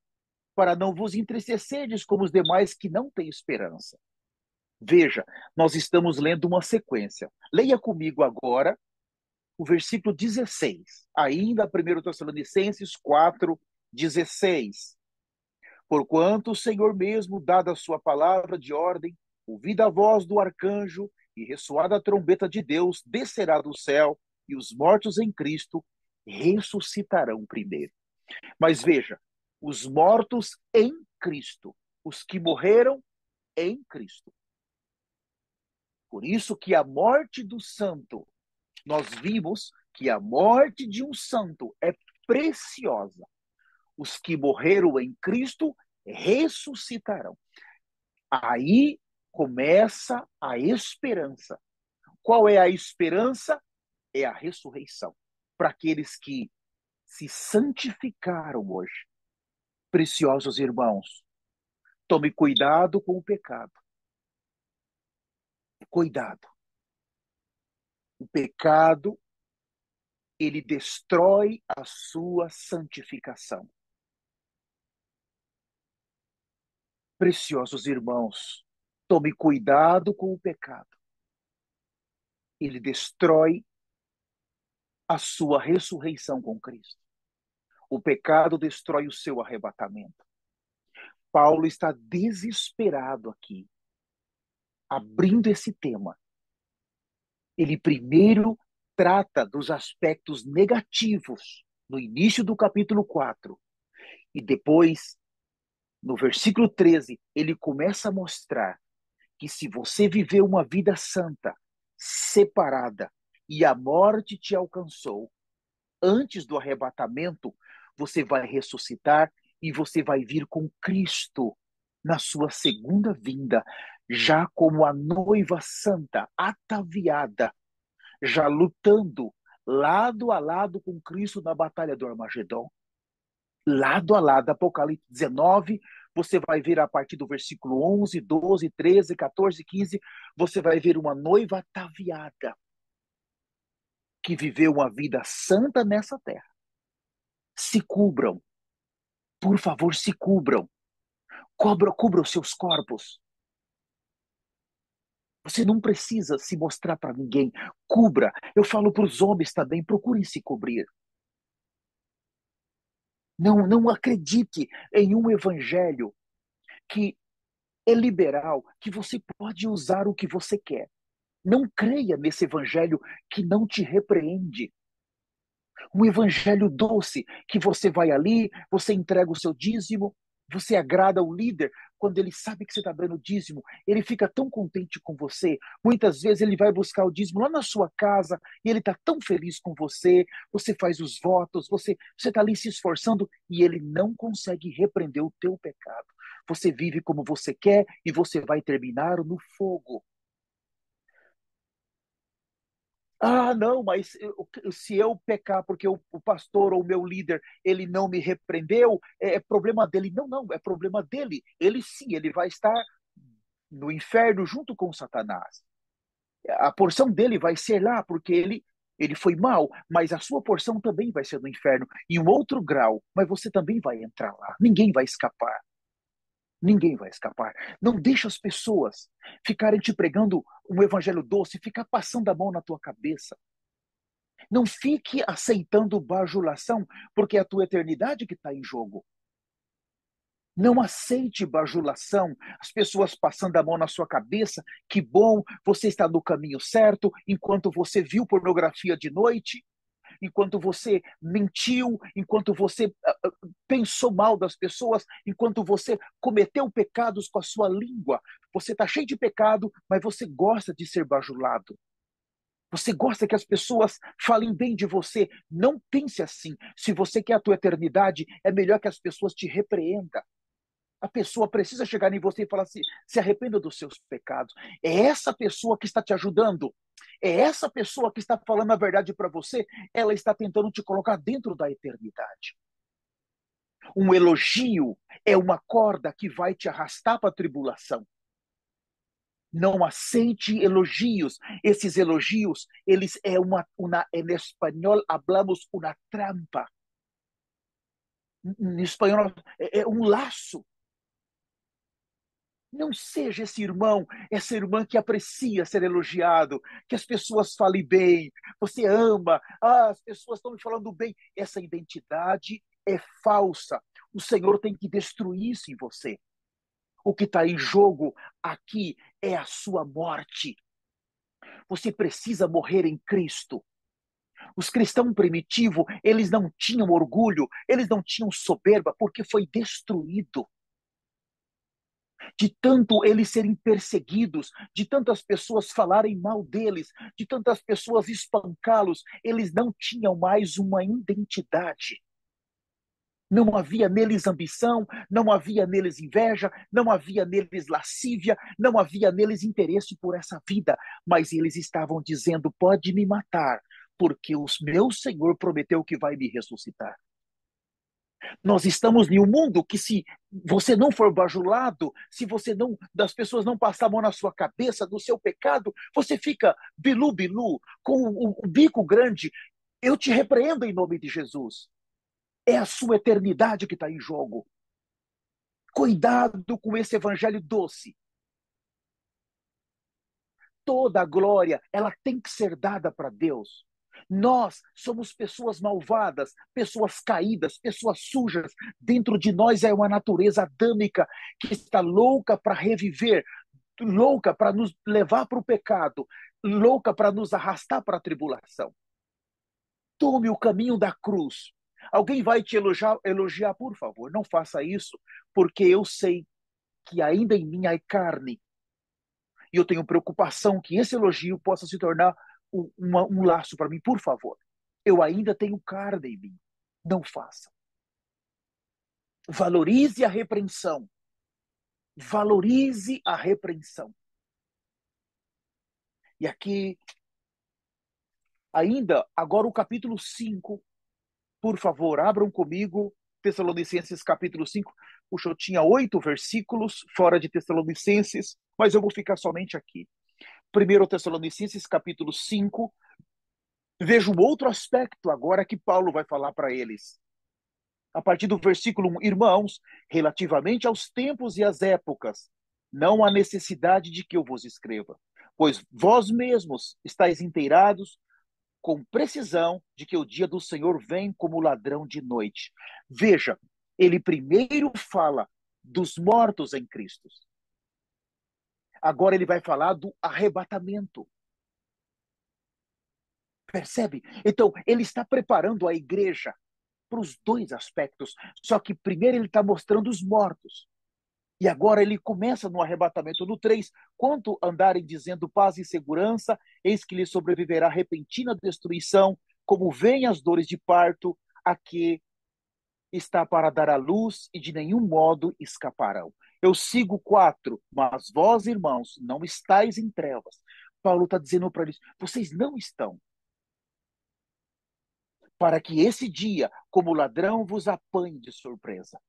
para não vos entristecerdes como os demais que não têm esperança. Veja, nós estamos lendo uma sequência. Leia comigo agora o versículo 16, ainda 1 Tessalonicenses 4, 16. Porquanto o Senhor mesmo, dada a sua palavra de ordem, ouvida a voz do arcanjo e ressoada a trombeta de Deus, descerá do céu, e os mortos em Cristo ressuscitarão primeiro. Mas veja, os mortos em Cristo, os que morreram em Cristo. Por isso que a morte do santo, nós vimos que a morte de um santo é preciosa. Os que morreram em Cristo ressuscitarão. Aí começa a esperança. Qual é a esperança? É a ressurreição. Para aqueles que se santificaram hoje. Preciosos irmãos, tome cuidado com o pecado. Cuidado. O pecado, ele destrói a sua santificação. Preciosos irmãos, tome cuidado com o pecado. Ele destrói a sua ressurreição com Cristo. O pecado destrói o seu arrebatamento. Paulo está desesperado aqui, abrindo esse tema. Ele primeiro trata dos aspectos negativos no início do capítulo 4. E depois, no versículo 13, ele começa a mostrar que se você viver uma vida santa, separada, e a morte te alcançou, antes do arrebatamento, você vai ressuscitar e você vai vir com Cristo na sua segunda vinda, já como a noiva santa, ataviada, já lutando lado a lado com Cristo na batalha do Armagedon. Lado a lado, Apocalipse 19, você vai ver a partir do versículo 11, 12, 13, 14, 15, você vai ver uma noiva ataviada que viveu uma vida santa nessa terra. Se cubram, por favor, se cubram. Cubra os seus corpos. Você não precisa se mostrar para ninguém. Cubra. Eu falo para os homens também, procurem se cobrir. Não acredite em um evangelho que é liberal, que você pode usar o que você quer. Não creia nesse evangelho que não te repreende. Um evangelho doce, que você vai ali, você entrega o seu dízimo, você agrada o líder, quando ele sabe que você está dando dízimo, ele fica tão contente com você. Muitas vezes ele vai buscar o dízimo lá na sua casa e ele está tão feliz com você. Você faz os votos, você está ali se esforçando e ele não consegue repreender o teu pecado. Você vive como você quer e você vai terminar no fogo. Ah, não, mas se eu pecar porque o pastor ou o meu líder, ele não me repreendeu, é problema dele. Não, não, é problema dele. Ele sim, ele vai estar no inferno junto com Satanás. A porção dele vai ser lá, porque ele foi mal, mas a sua porção também vai ser no inferno, em um outro grau, mas você também vai entrar lá. Ninguém vai escapar. Ninguém vai escapar. Não deixa as pessoas ficarem te pregando um evangelho doce, ficar passando a mão na tua cabeça. Não fique aceitando bajulação, porque é a tua eternidade que está em jogo. Não aceite bajulação, as pessoas passando a mão na sua cabeça. Que bom, você está no caminho certo, enquanto você viu pornografia de noite, enquanto você mentiu, enquanto você pensou mal das pessoas, enquanto você cometeu pecados com a sua língua. Você está cheio de pecado, mas você gosta de ser bajulado. Você gosta que as pessoas falem bem de você. Não pense assim. Se você quer a tua eternidade, é melhor que as pessoas te repreendam. A pessoa precisa chegar em você e falar assim: se arrependa dos seus pecados. É essa pessoa que está te ajudando. É essa pessoa que está falando a verdade para você. Ela está tentando te colocar dentro da eternidade. Um elogio é uma corda que vai te arrastar para a tribulação. Não aceite elogios. Esses elogios, eles é em espanhol hablamos uma trampa. Em espanhol é um laço. Não seja esse irmão, essa irmã que aprecia ser elogiado, que as pessoas falem bem, você ama, as pessoas estão me falando bem. Essa identidade é falsa. O Senhor tem que destruir isso em você. O que está em jogo aqui é a sua morte. Você precisa morrer em Cristo. Os cristãos primitivos, eles não tinham orgulho, eles não tinham soberba, porque foi destruído. De tanto eles serem perseguidos, de tantas pessoas falarem mal deles, de tantas pessoas espancá-los, eles não tinham mais uma identidade. Não havia neles ambição, não havia neles inveja, não havia neles lascívia, não havia neles interesse por essa vida, mas eles estavam dizendo: pode me matar, porque o meu Senhor prometeu que vai me ressuscitar. Nós estamos em um mundo que, se você não for bajulado, se você não, das pessoas não passar a mão na sua cabeça do seu pecado, você fica bilu-bilu, com o bico grande. Eu te repreendo em nome de Jesus. É a sua eternidade que está em jogo. Cuidado com esse evangelho doce. Toda a glória, ela tem que ser dada para Deus. Nós somos pessoas malvadas, pessoas caídas, pessoas sujas. Dentro de nós é uma natureza adâmica que está louca para reviver, louca para nos levar para o pecado, louca para nos arrastar para a tribulação. Tome o caminho da cruz. Alguém vai te elogiar, por favor, não faça isso, porque eu sei que ainda em mim há carne. E eu tenho preocupação que esse elogio possa se tornar um laço para mim. Por favor, eu ainda tenho carne em mim. Não faça. Valorize a repreensão. Valorize a repreensão. E aqui, ainda, agora o capítulo 5. Por favor, abram comigo Tessalonicenses capítulo 5. Puxa, eu tinha 8 versículos fora de Tessalonicenses, mas eu vou ficar somente aqui. 1 Tessalonicenses capítulo 5. Veja um outro aspecto agora que Paulo vai falar para eles. A partir do versículo 1, irmãos, relativamente aos tempos e às épocas, não há necessidade de que eu vos escreva, pois vós mesmos estáis inteirados com precisão de que o dia do Senhor vem como ladrão de noite. Veja, ele primeiro fala dos mortos em Cristo. Agora ele vai falar do arrebatamento. Percebe? Então, ele está preparando a igreja para os dois aspectos. Só que primeiro ele está mostrando os mortos. E agora ele começa no arrebatamento no 3. Quanto andarem dizendo paz e segurança, eis que lhes sobreviverá repentina destruição, como vêm as dores de parto, a que está para dar à luz e de nenhum modo escaparão. Eu sigo 4. Mas vós, irmãos, não estáis em trevas. Paulo está dizendo para eles, vocês não estão. Para que esse dia, como ladrão, vos apanhe de surpresa.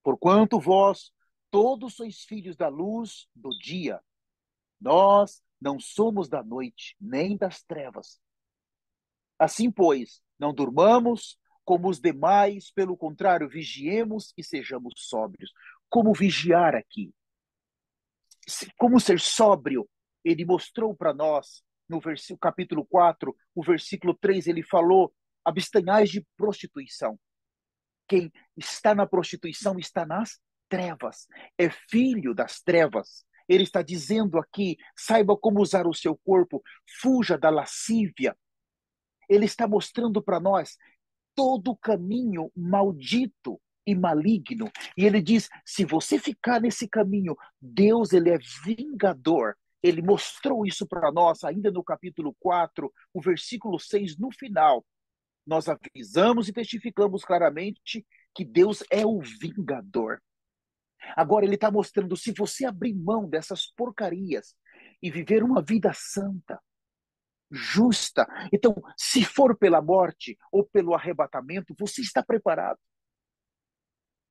Porquanto vós todos sois filhos da luz do dia. Nós não somos da noite, nem das trevas. Assim, pois, não durmamos como os demais, pelo contrário, vigiemos e sejamos sóbrios. Como vigiar aqui? Como ser sóbrio? Ele mostrou para nós, no capítulo 4, o versículo 3, ele falou, abstenhais de prostituição. Quem está na prostituição está nas trevas, é filho das trevas. Ele está dizendo aqui: saiba como usar o seu corpo, fuja da lascívia. Ele está mostrando para nós todo o caminho maldito e maligno. E ele diz: se você ficar nesse caminho, Deus, ele é vingador. Ele mostrou isso para nós ainda no capítulo 4, o versículo 6, no final. Nós avisamos e testificamos claramente que Deus é o vingador. Agora ele está mostrando: se você abrir mão dessas porcarias e viver uma vida santa, justa, então, se for pela morte ou pelo arrebatamento, você está preparado.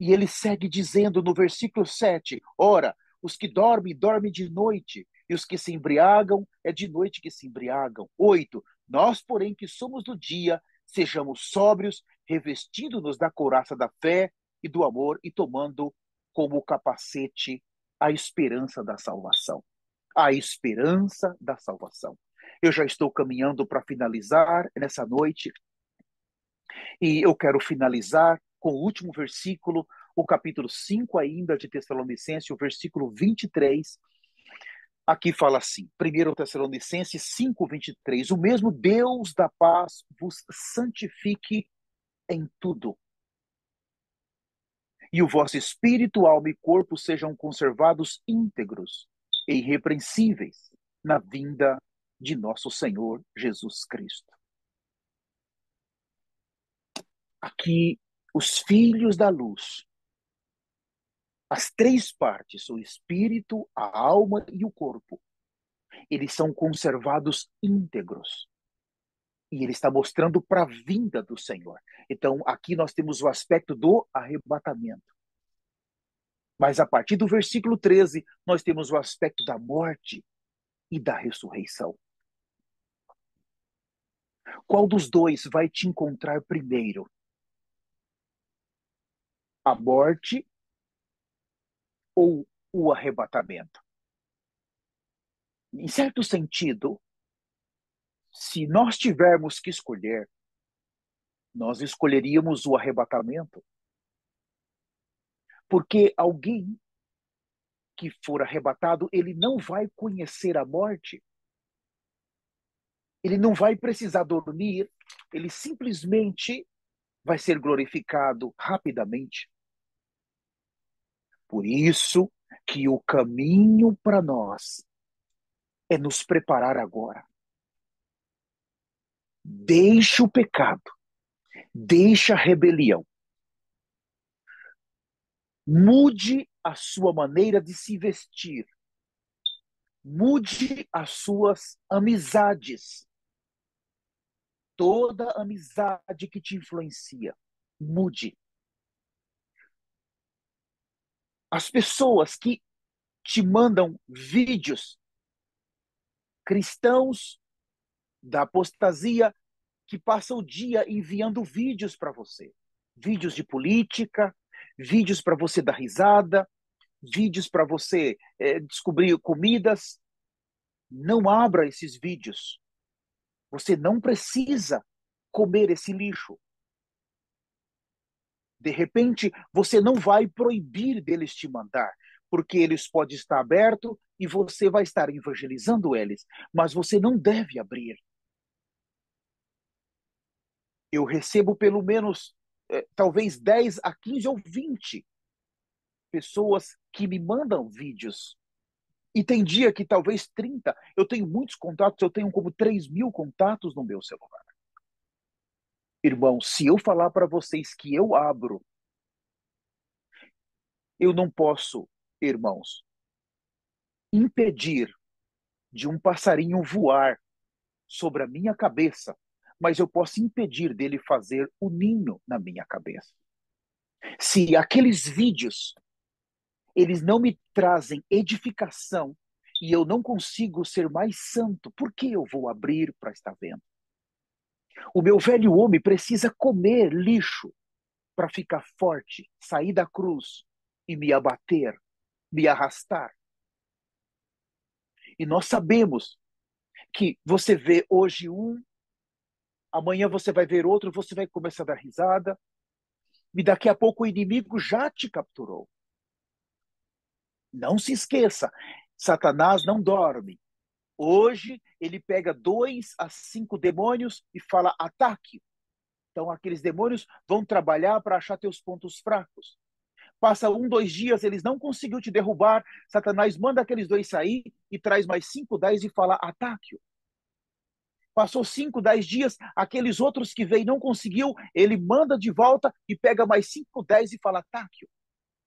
E ele segue dizendo no versículo 7: ora, os que dormem, dormem de noite, e os que se embriagam, é de noite que se embriagam. 8, nós, porém, que somos do dia, sejamos sóbrios, revestindo-nos da couraça da fé e do amor, e tomando como capacete a esperança da salvação. A esperança da salvação. Eu já estou caminhando para finalizar nessa noite, e eu quero finalizar com o último versículo, o capítulo 5 ainda de Tessalonicenses, o versículo 23. Aqui fala assim, 1 Tessalonicenses 5, 23. O mesmo Deus da paz vos santifique em tudo. E o vosso espírito, alma e corpo sejam conservados íntegros e irrepreensíveis na vinda de nosso Senhor Jesus Cristo. Aqui, os filhos da luz, as três partes, o espírito, a alma e o corpo, eles são conservados íntegros. E ele está mostrando para a vinda do Senhor. Então, aqui nós temos o aspecto do arrebatamento. Mas a partir do versículo 13, nós temos o aspecto da morte e da ressurreição. Qual dos dois vai te encontrar primeiro? A morte ou o arrebatamento? Em certo sentido, se nós tivermos que escolher, nós escolheríamos o arrebatamento. Porque alguém que for arrebatado, ele não vai conhecer a morte. Ele não vai precisar dormir, ele simplesmente vai ser glorificado rapidamente. Por isso que o caminho para nós é nos preparar agora. Deixe o pecado, deixe a rebelião. Mude a sua maneira de se vestir. Mude as suas amizades. Toda amizade que te influencia, mude. As pessoas que te mandam vídeos, cristãos da apostasia, que passam o dia enviando vídeos para você. Vídeos de política, vídeos para você dar risada, vídeos para você descobrir comidas. Não abra esses vídeos. Você não precisa comer esse lixo. De repente, você não vai proibir deles te mandar, porque eles podem estar abertos e você vai estar evangelizando eles, mas você não deve abrir. Eu recebo pelo menos, talvez 10 a 15 ou 20 pessoas que me mandam vídeos. E tem dia que talvez 30. Eu tenho muitos contatos, eu tenho como 3.000 contatos no meu celular. Irmão, se eu falar para vocês que eu abro, eu não posso, irmãos, impedir de um passarinho voar sobre a minha cabeça, mas eu posso impedir dele fazer o ninho na minha cabeça. Se aqueles vídeos, eles não me trazem edificação e eu não consigo ser mais santo, por que eu vou abrir para estar vendo? O meu velho homem precisa comer lixo para ficar forte, sair da cruz e me abater, me arrastar. E nós sabemos que você vê hoje um, amanhã você vai ver outro, você vai começar a dar risada, e daqui a pouco o inimigo já te capturou. Não se esqueça, Satanás não dorme. Hoje ele pega 2 a 5 demônios e fala ataque. Então aqueles demônios vão trabalhar para achar teus pontos fracos. Passa 1, 2 dias, eles não conseguiu te derrubar. Satanás manda aqueles 2 sair e traz mais 5, 10 e fala ataque. Passou 5, 10 dias, aqueles outros que veio e não conseguiu, ele manda de volta e pega mais 5, 10 e fala ataque.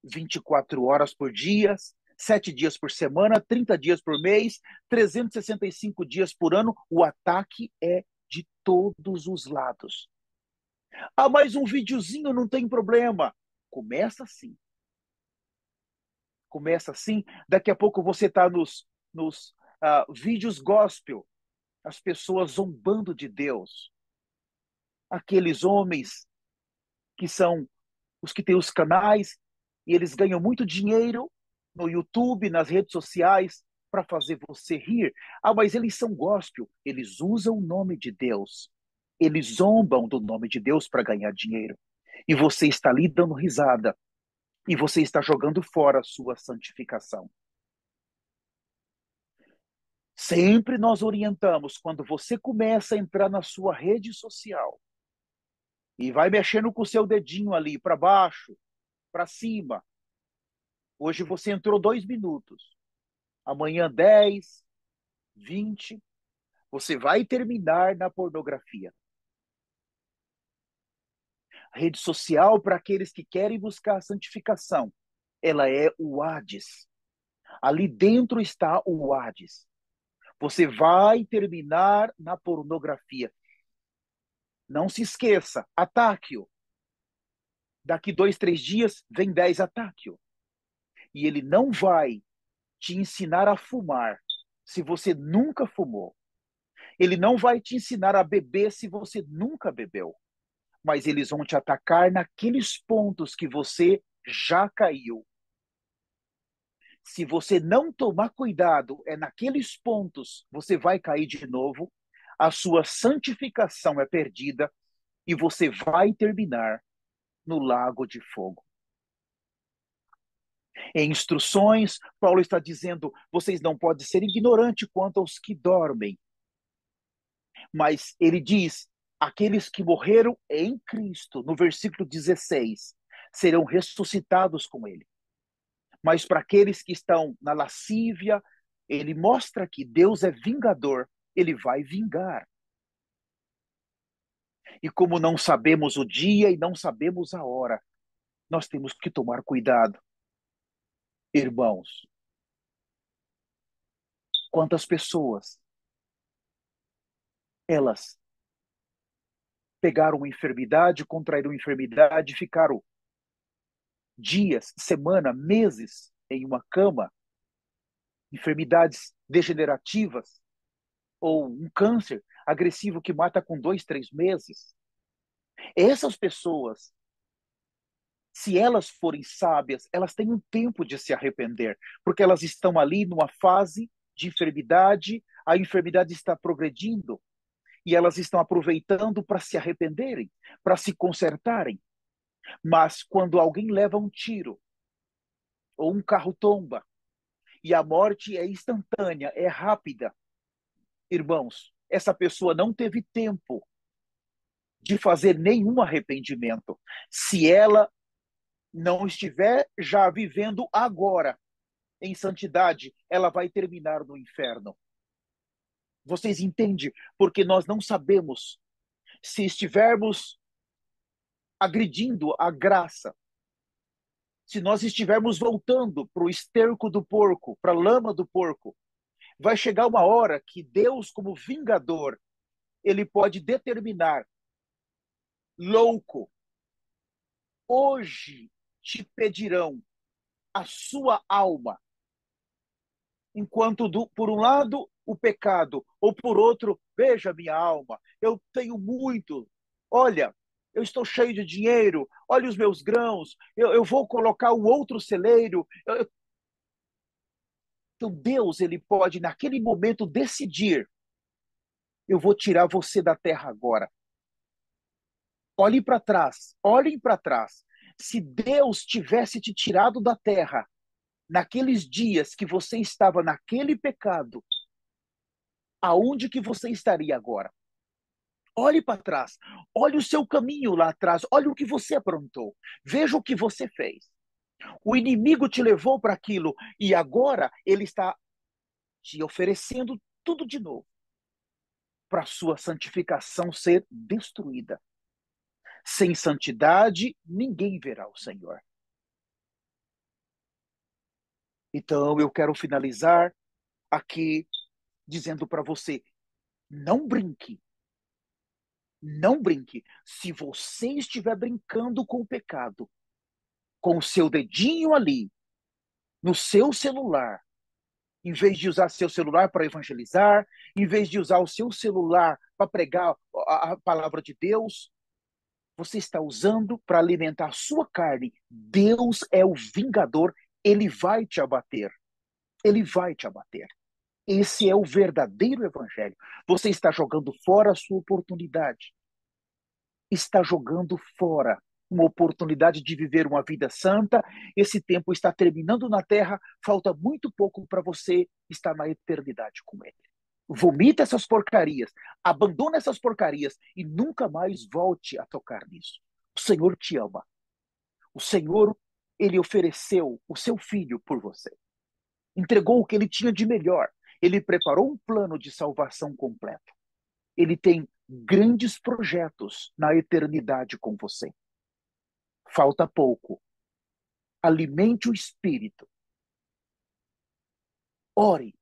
24 horas por dia, 7 dias por semana, 30 dias por mês, 365 dias por ano, o ataque é de todos os lados. Ah, mas um videozinho não tem problema. Começa assim. Começa assim, daqui a pouco você está nos vídeos gospel, as pessoas zombando de Deus. Aqueles homens que são os que têm os canais e eles ganham muito dinheiro no YouTube, nas redes sociais, para fazer você rir. Ah, mas eles são gospel, eles usam o nome de Deus. Eles zombam do nome de Deus para ganhar dinheiro. E você está ali dando risada. E você está jogando fora a sua santificação. Sempre nós orientamos, quando você começa a entrar na sua rede social e vai mexendo com o seu dedinho ali para baixo, para cima. Hoje você entrou 2 minutos. Amanhã 10, 20. Você vai terminar na pornografia. A rede social, para aqueles que querem buscar a santificação, ela é o Hades. Ali dentro está o Hades. Você vai terminar na pornografia. Não se esqueça, ataque-o. Daqui 2, 3 dias, vem 10 ataque-o. E ele não vai te ensinar a fumar se você nunca fumou. Ele não vai te ensinar a beber se você nunca bebeu. Mas eles vão te atacar naqueles pontos que você já caiu. Se você não tomar cuidado, é naqueles pontos você vai cair de novo, a sua santificação é perdida e você vai terminar no lago de fogo. Em instruções, Paulo está dizendo: vocês não podem ser ignorantes quanto aos que dormem. Mas ele diz: aqueles que morreram em Cristo, no versículo 16, serão ressuscitados com ele. Mas para aqueles que estão na lascívia, ele mostra que Deus é vingador, ele vai vingar. E como não sabemos o dia e não sabemos a hora, nós temos que tomar cuidado. Irmãos, quantas pessoas elas pegaram uma enfermidade, contraíram enfermidade, ficaram dias, semana, meses em uma cama, enfermidades degenerativas, ou um câncer agressivo que mata com 2, 3 meses. Essas pessoas, se elas forem sábias, elas têm um tempo de se arrepender, porque elas estão ali numa fase de enfermidade, a enfermidade está progredindo, e elas estão aproveitando para se arrependerem, para se consertarem. Mas quando alguém leva um tiro, ou um carro tomba, e a morte é instantânea, é rápida, irmãos, essa pessoa não teve tempo de fazer nenhum arrependimento. Se ela não estiver já vivendo agora em santidade, ela vai terminar no inferno. Vocês entendem? Porque nós não sabemos se estivermos agredindo a graça, se nós estivermos voltando para o esterco do porco, para a lama do porco, vai chegar uma hora que Deus, como vingador, ele pode determinar: louco, hoje te pedirão a sua alma. Enquanto, por um lado, o pecado, ou por outro, veja minha alma, eu tenho muito. Olha, eu estou cheio de dinheiro, olha os meus grãos, eu vou colocar um outro celeiro. Então, Deus, ele pode, naquele momento, decidir: eu vou tirar você da terra agora. Olhem para trás, olhem para trás. Se Deus tivesse te tirado da terra, naqueles dias que você estava naquele pecado, aonde que você estaria agora? Olhe para trás, olhe o seu caminho lá atrás, olhe o que você aprontou, veja o que você fez. O inimigo te levou para aquilo e agora ele está te oferecendo tudo de novo para sua santificação ser destruída. Sem santidade, ninguém verá o Senhor. Então, eu quero finalizar aqui dizendo para você: não brinque. Não brinque. Se você estiver brincando com o pecado, com o seu dedinho ali, no seu celular, em vez de usar seu celular para evangelizar, em vez de usar o seu celular para pregar a palavra de Deus, você está usando para alimentar a sua carne. Deus é o vingador, ele vai te abater. Ele vai te abater. Esse é o verdadeiro evangelho. Você está jogando fora a sua oportunidade. Está jogando fora uma oportunidade de viver uma vida santa. Esse tempo está terminando na terra, falta muito pouco para você estar na eternidade com ele. Vomita essas porcarias, abandona essas porcarias e nunca mais volte a tocar nisso. O Senhor te ama. O Senhor, ele ofereceu o seu filho por você. Entregou o que ele tinha de melhor. Ele preparou um plano de salvação completo. Ele tem grandes projetos na eternidade com você. Falta pouco. Alimente o espírito. Ore.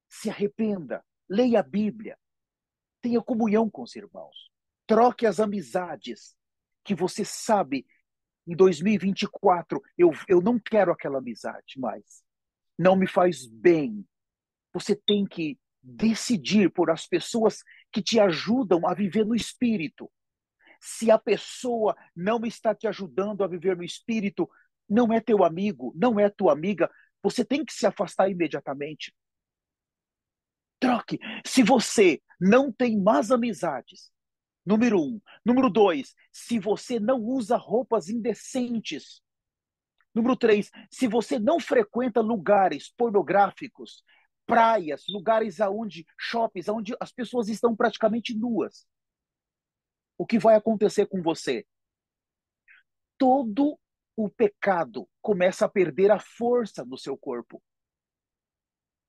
Se arrependa. Leia a Bíblia. Tenha comunhão com os irmãos. Troque as amizades que você sabe em 2024 eu não quero aquela amizade mais. Não me faz bem. Você tem que decidir por as pessoas que te ajudam a viver no espírito. Se a pessoa não está te ajudando a viver no espírito, não é teu amigo, não é tua amiga, você tem que se afastar imediatamente. Troque. Se você não tem más amizades, número um. Número dois, se você não usa roupas indecentes. Número três, se você não frequenta lugares pornográficos, praias, lugares aonde, shoppings, onde as pessoas estão praticamente nuas. O que vai acontecer com você? Todo o pecado começa a perder a força no seu corpo.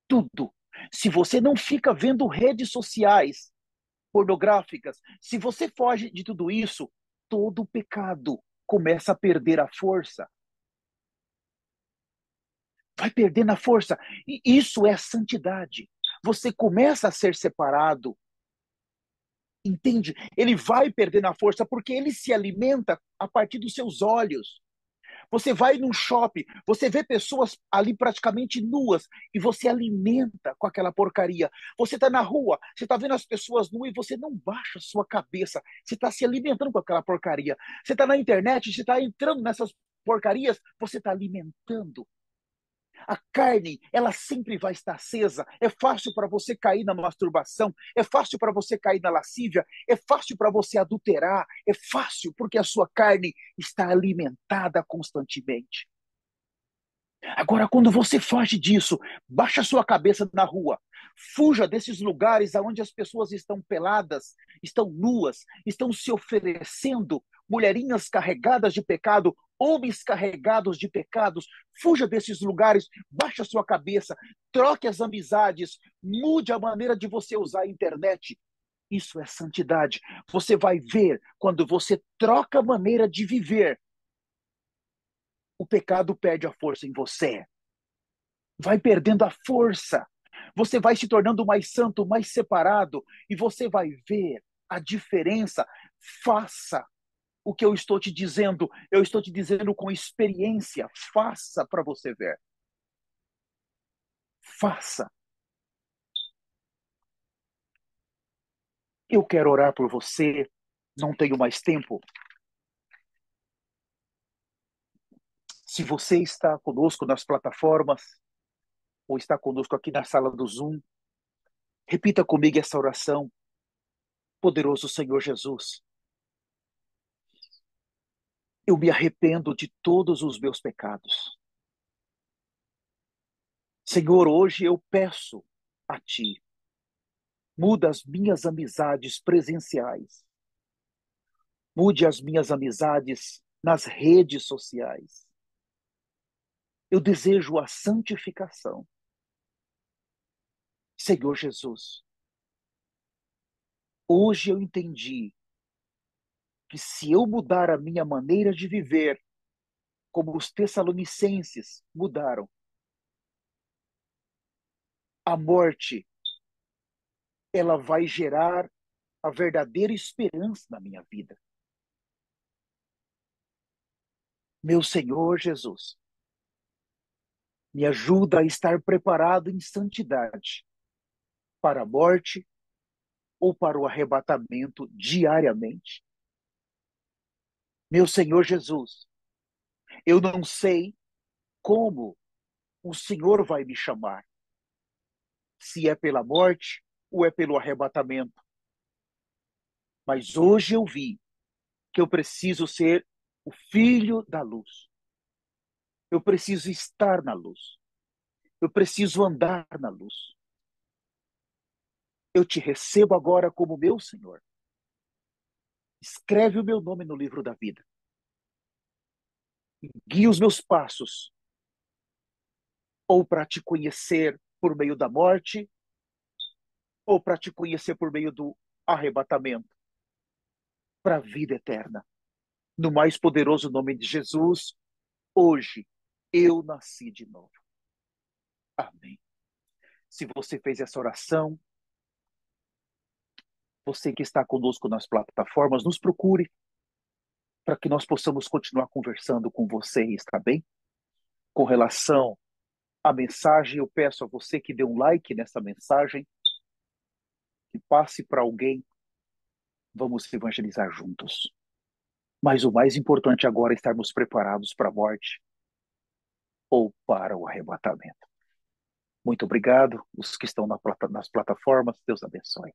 Tudo. Se você não fica vendo redes sociais pornográficas, se você foge de tudo isso, todo o pecado começa a perder a força. Vai perdendo a força. E isso é santidade. Você começa a ser separado. Entende? Ele vai perdendo a força porque ele se alimenta a partir dos seus olhos. Você vai num shopping, você vê pessoas ali praticamente nuas e você alimenta com aquela porcaria. Você está na rua, você está vendo as pessoas nuas e você não baixa a sua cabeça. Você está se alimentando com aquela porcaria. Você está na internet, você está entrando nessas porcarias, você está alimentando. A carne, ela sempre vai estar acesa. É fácil para você cair na masturbação, é fácil para você cair na lascívia, é fácil para você adulterar, é fácil porque a sua carne está alimentada constantemente. Agora, quando você foge disso, baixa a sua cabeça na rua, fuja desses lugares onde as pessoas estão peladas, estão nuas, estão se oferecendo, mulherinhas carregadas de pecado, homens carregados de pecados. Fuja desses lugares, baixa a sua cabeça, troque as amizades, mude a maneira de você usar a internet. Isso é santidade. Você vai ver quando você troca a maneira de viver, o pecado perde a força em você. Vai perdendo a força. Você vai se tornando mais santo, mais separado, e você vai ver a diferença. Faça o que eu estou te dizendo. Eu estou te dizendo com experiência. Faça para você ver. Faça. Eu quero orar por você. Não tenho mais tempo. Se você está conosco nas plataformas, ou está conosco aqui na sala do Zoom, repita comigo essa oração. Poderoso Senhor Jesus, eu me arrependo de todos os meus pecados. Senhor, hoje eu peço a Ti, muda as minhas amizades presenciais, mude as minhas amizades nas redes sociais. Eu desejo a santificação. Senhor Jesus, hoje eu entendi que se eu mudar a minha maneira de viver, como os tessalonicenses mudaram, a morte, ela vai gerar a verdadeira esperança na minha vida. Meu Senhor Jesus, me ajuda a estar preparado em santidade para a morte ou para o arrebatamento diariamente. Meu Senhor Jesus, eu não sei como o Senhor vai me chamar, se é pela morte ou é pelo arrebatamento. Mas hoje eu vi que eu preciso ser o filho da luz. Eu preciso estar na luz. Eu preciso andar na luz. Eu te recebo agora como meu Senhor. Escreve o meu nome no livro da vida. Guia os meus passos, ou para te conhecer por meio da morte, ou para te conhecer por meio do arrebatamento, para a vida eterna. No mais poderoso nome de Jesus, hoje eu nasci de novo. Amém. Se você fez essa oração, você que está conosco nas plataformas, nos procure para que nós possamos continuar conversando com vocês, tá bem? Com relação à mensagem, eu peço a você que dê um like nessa mensagem, que passe para alguém, vamos evangelizar juntos. Mas o mais importante agora é estarmos preparados para a morte ou para o arrebatamento. Muito obrigado, os que estão nas plataformas, Deus abençoe.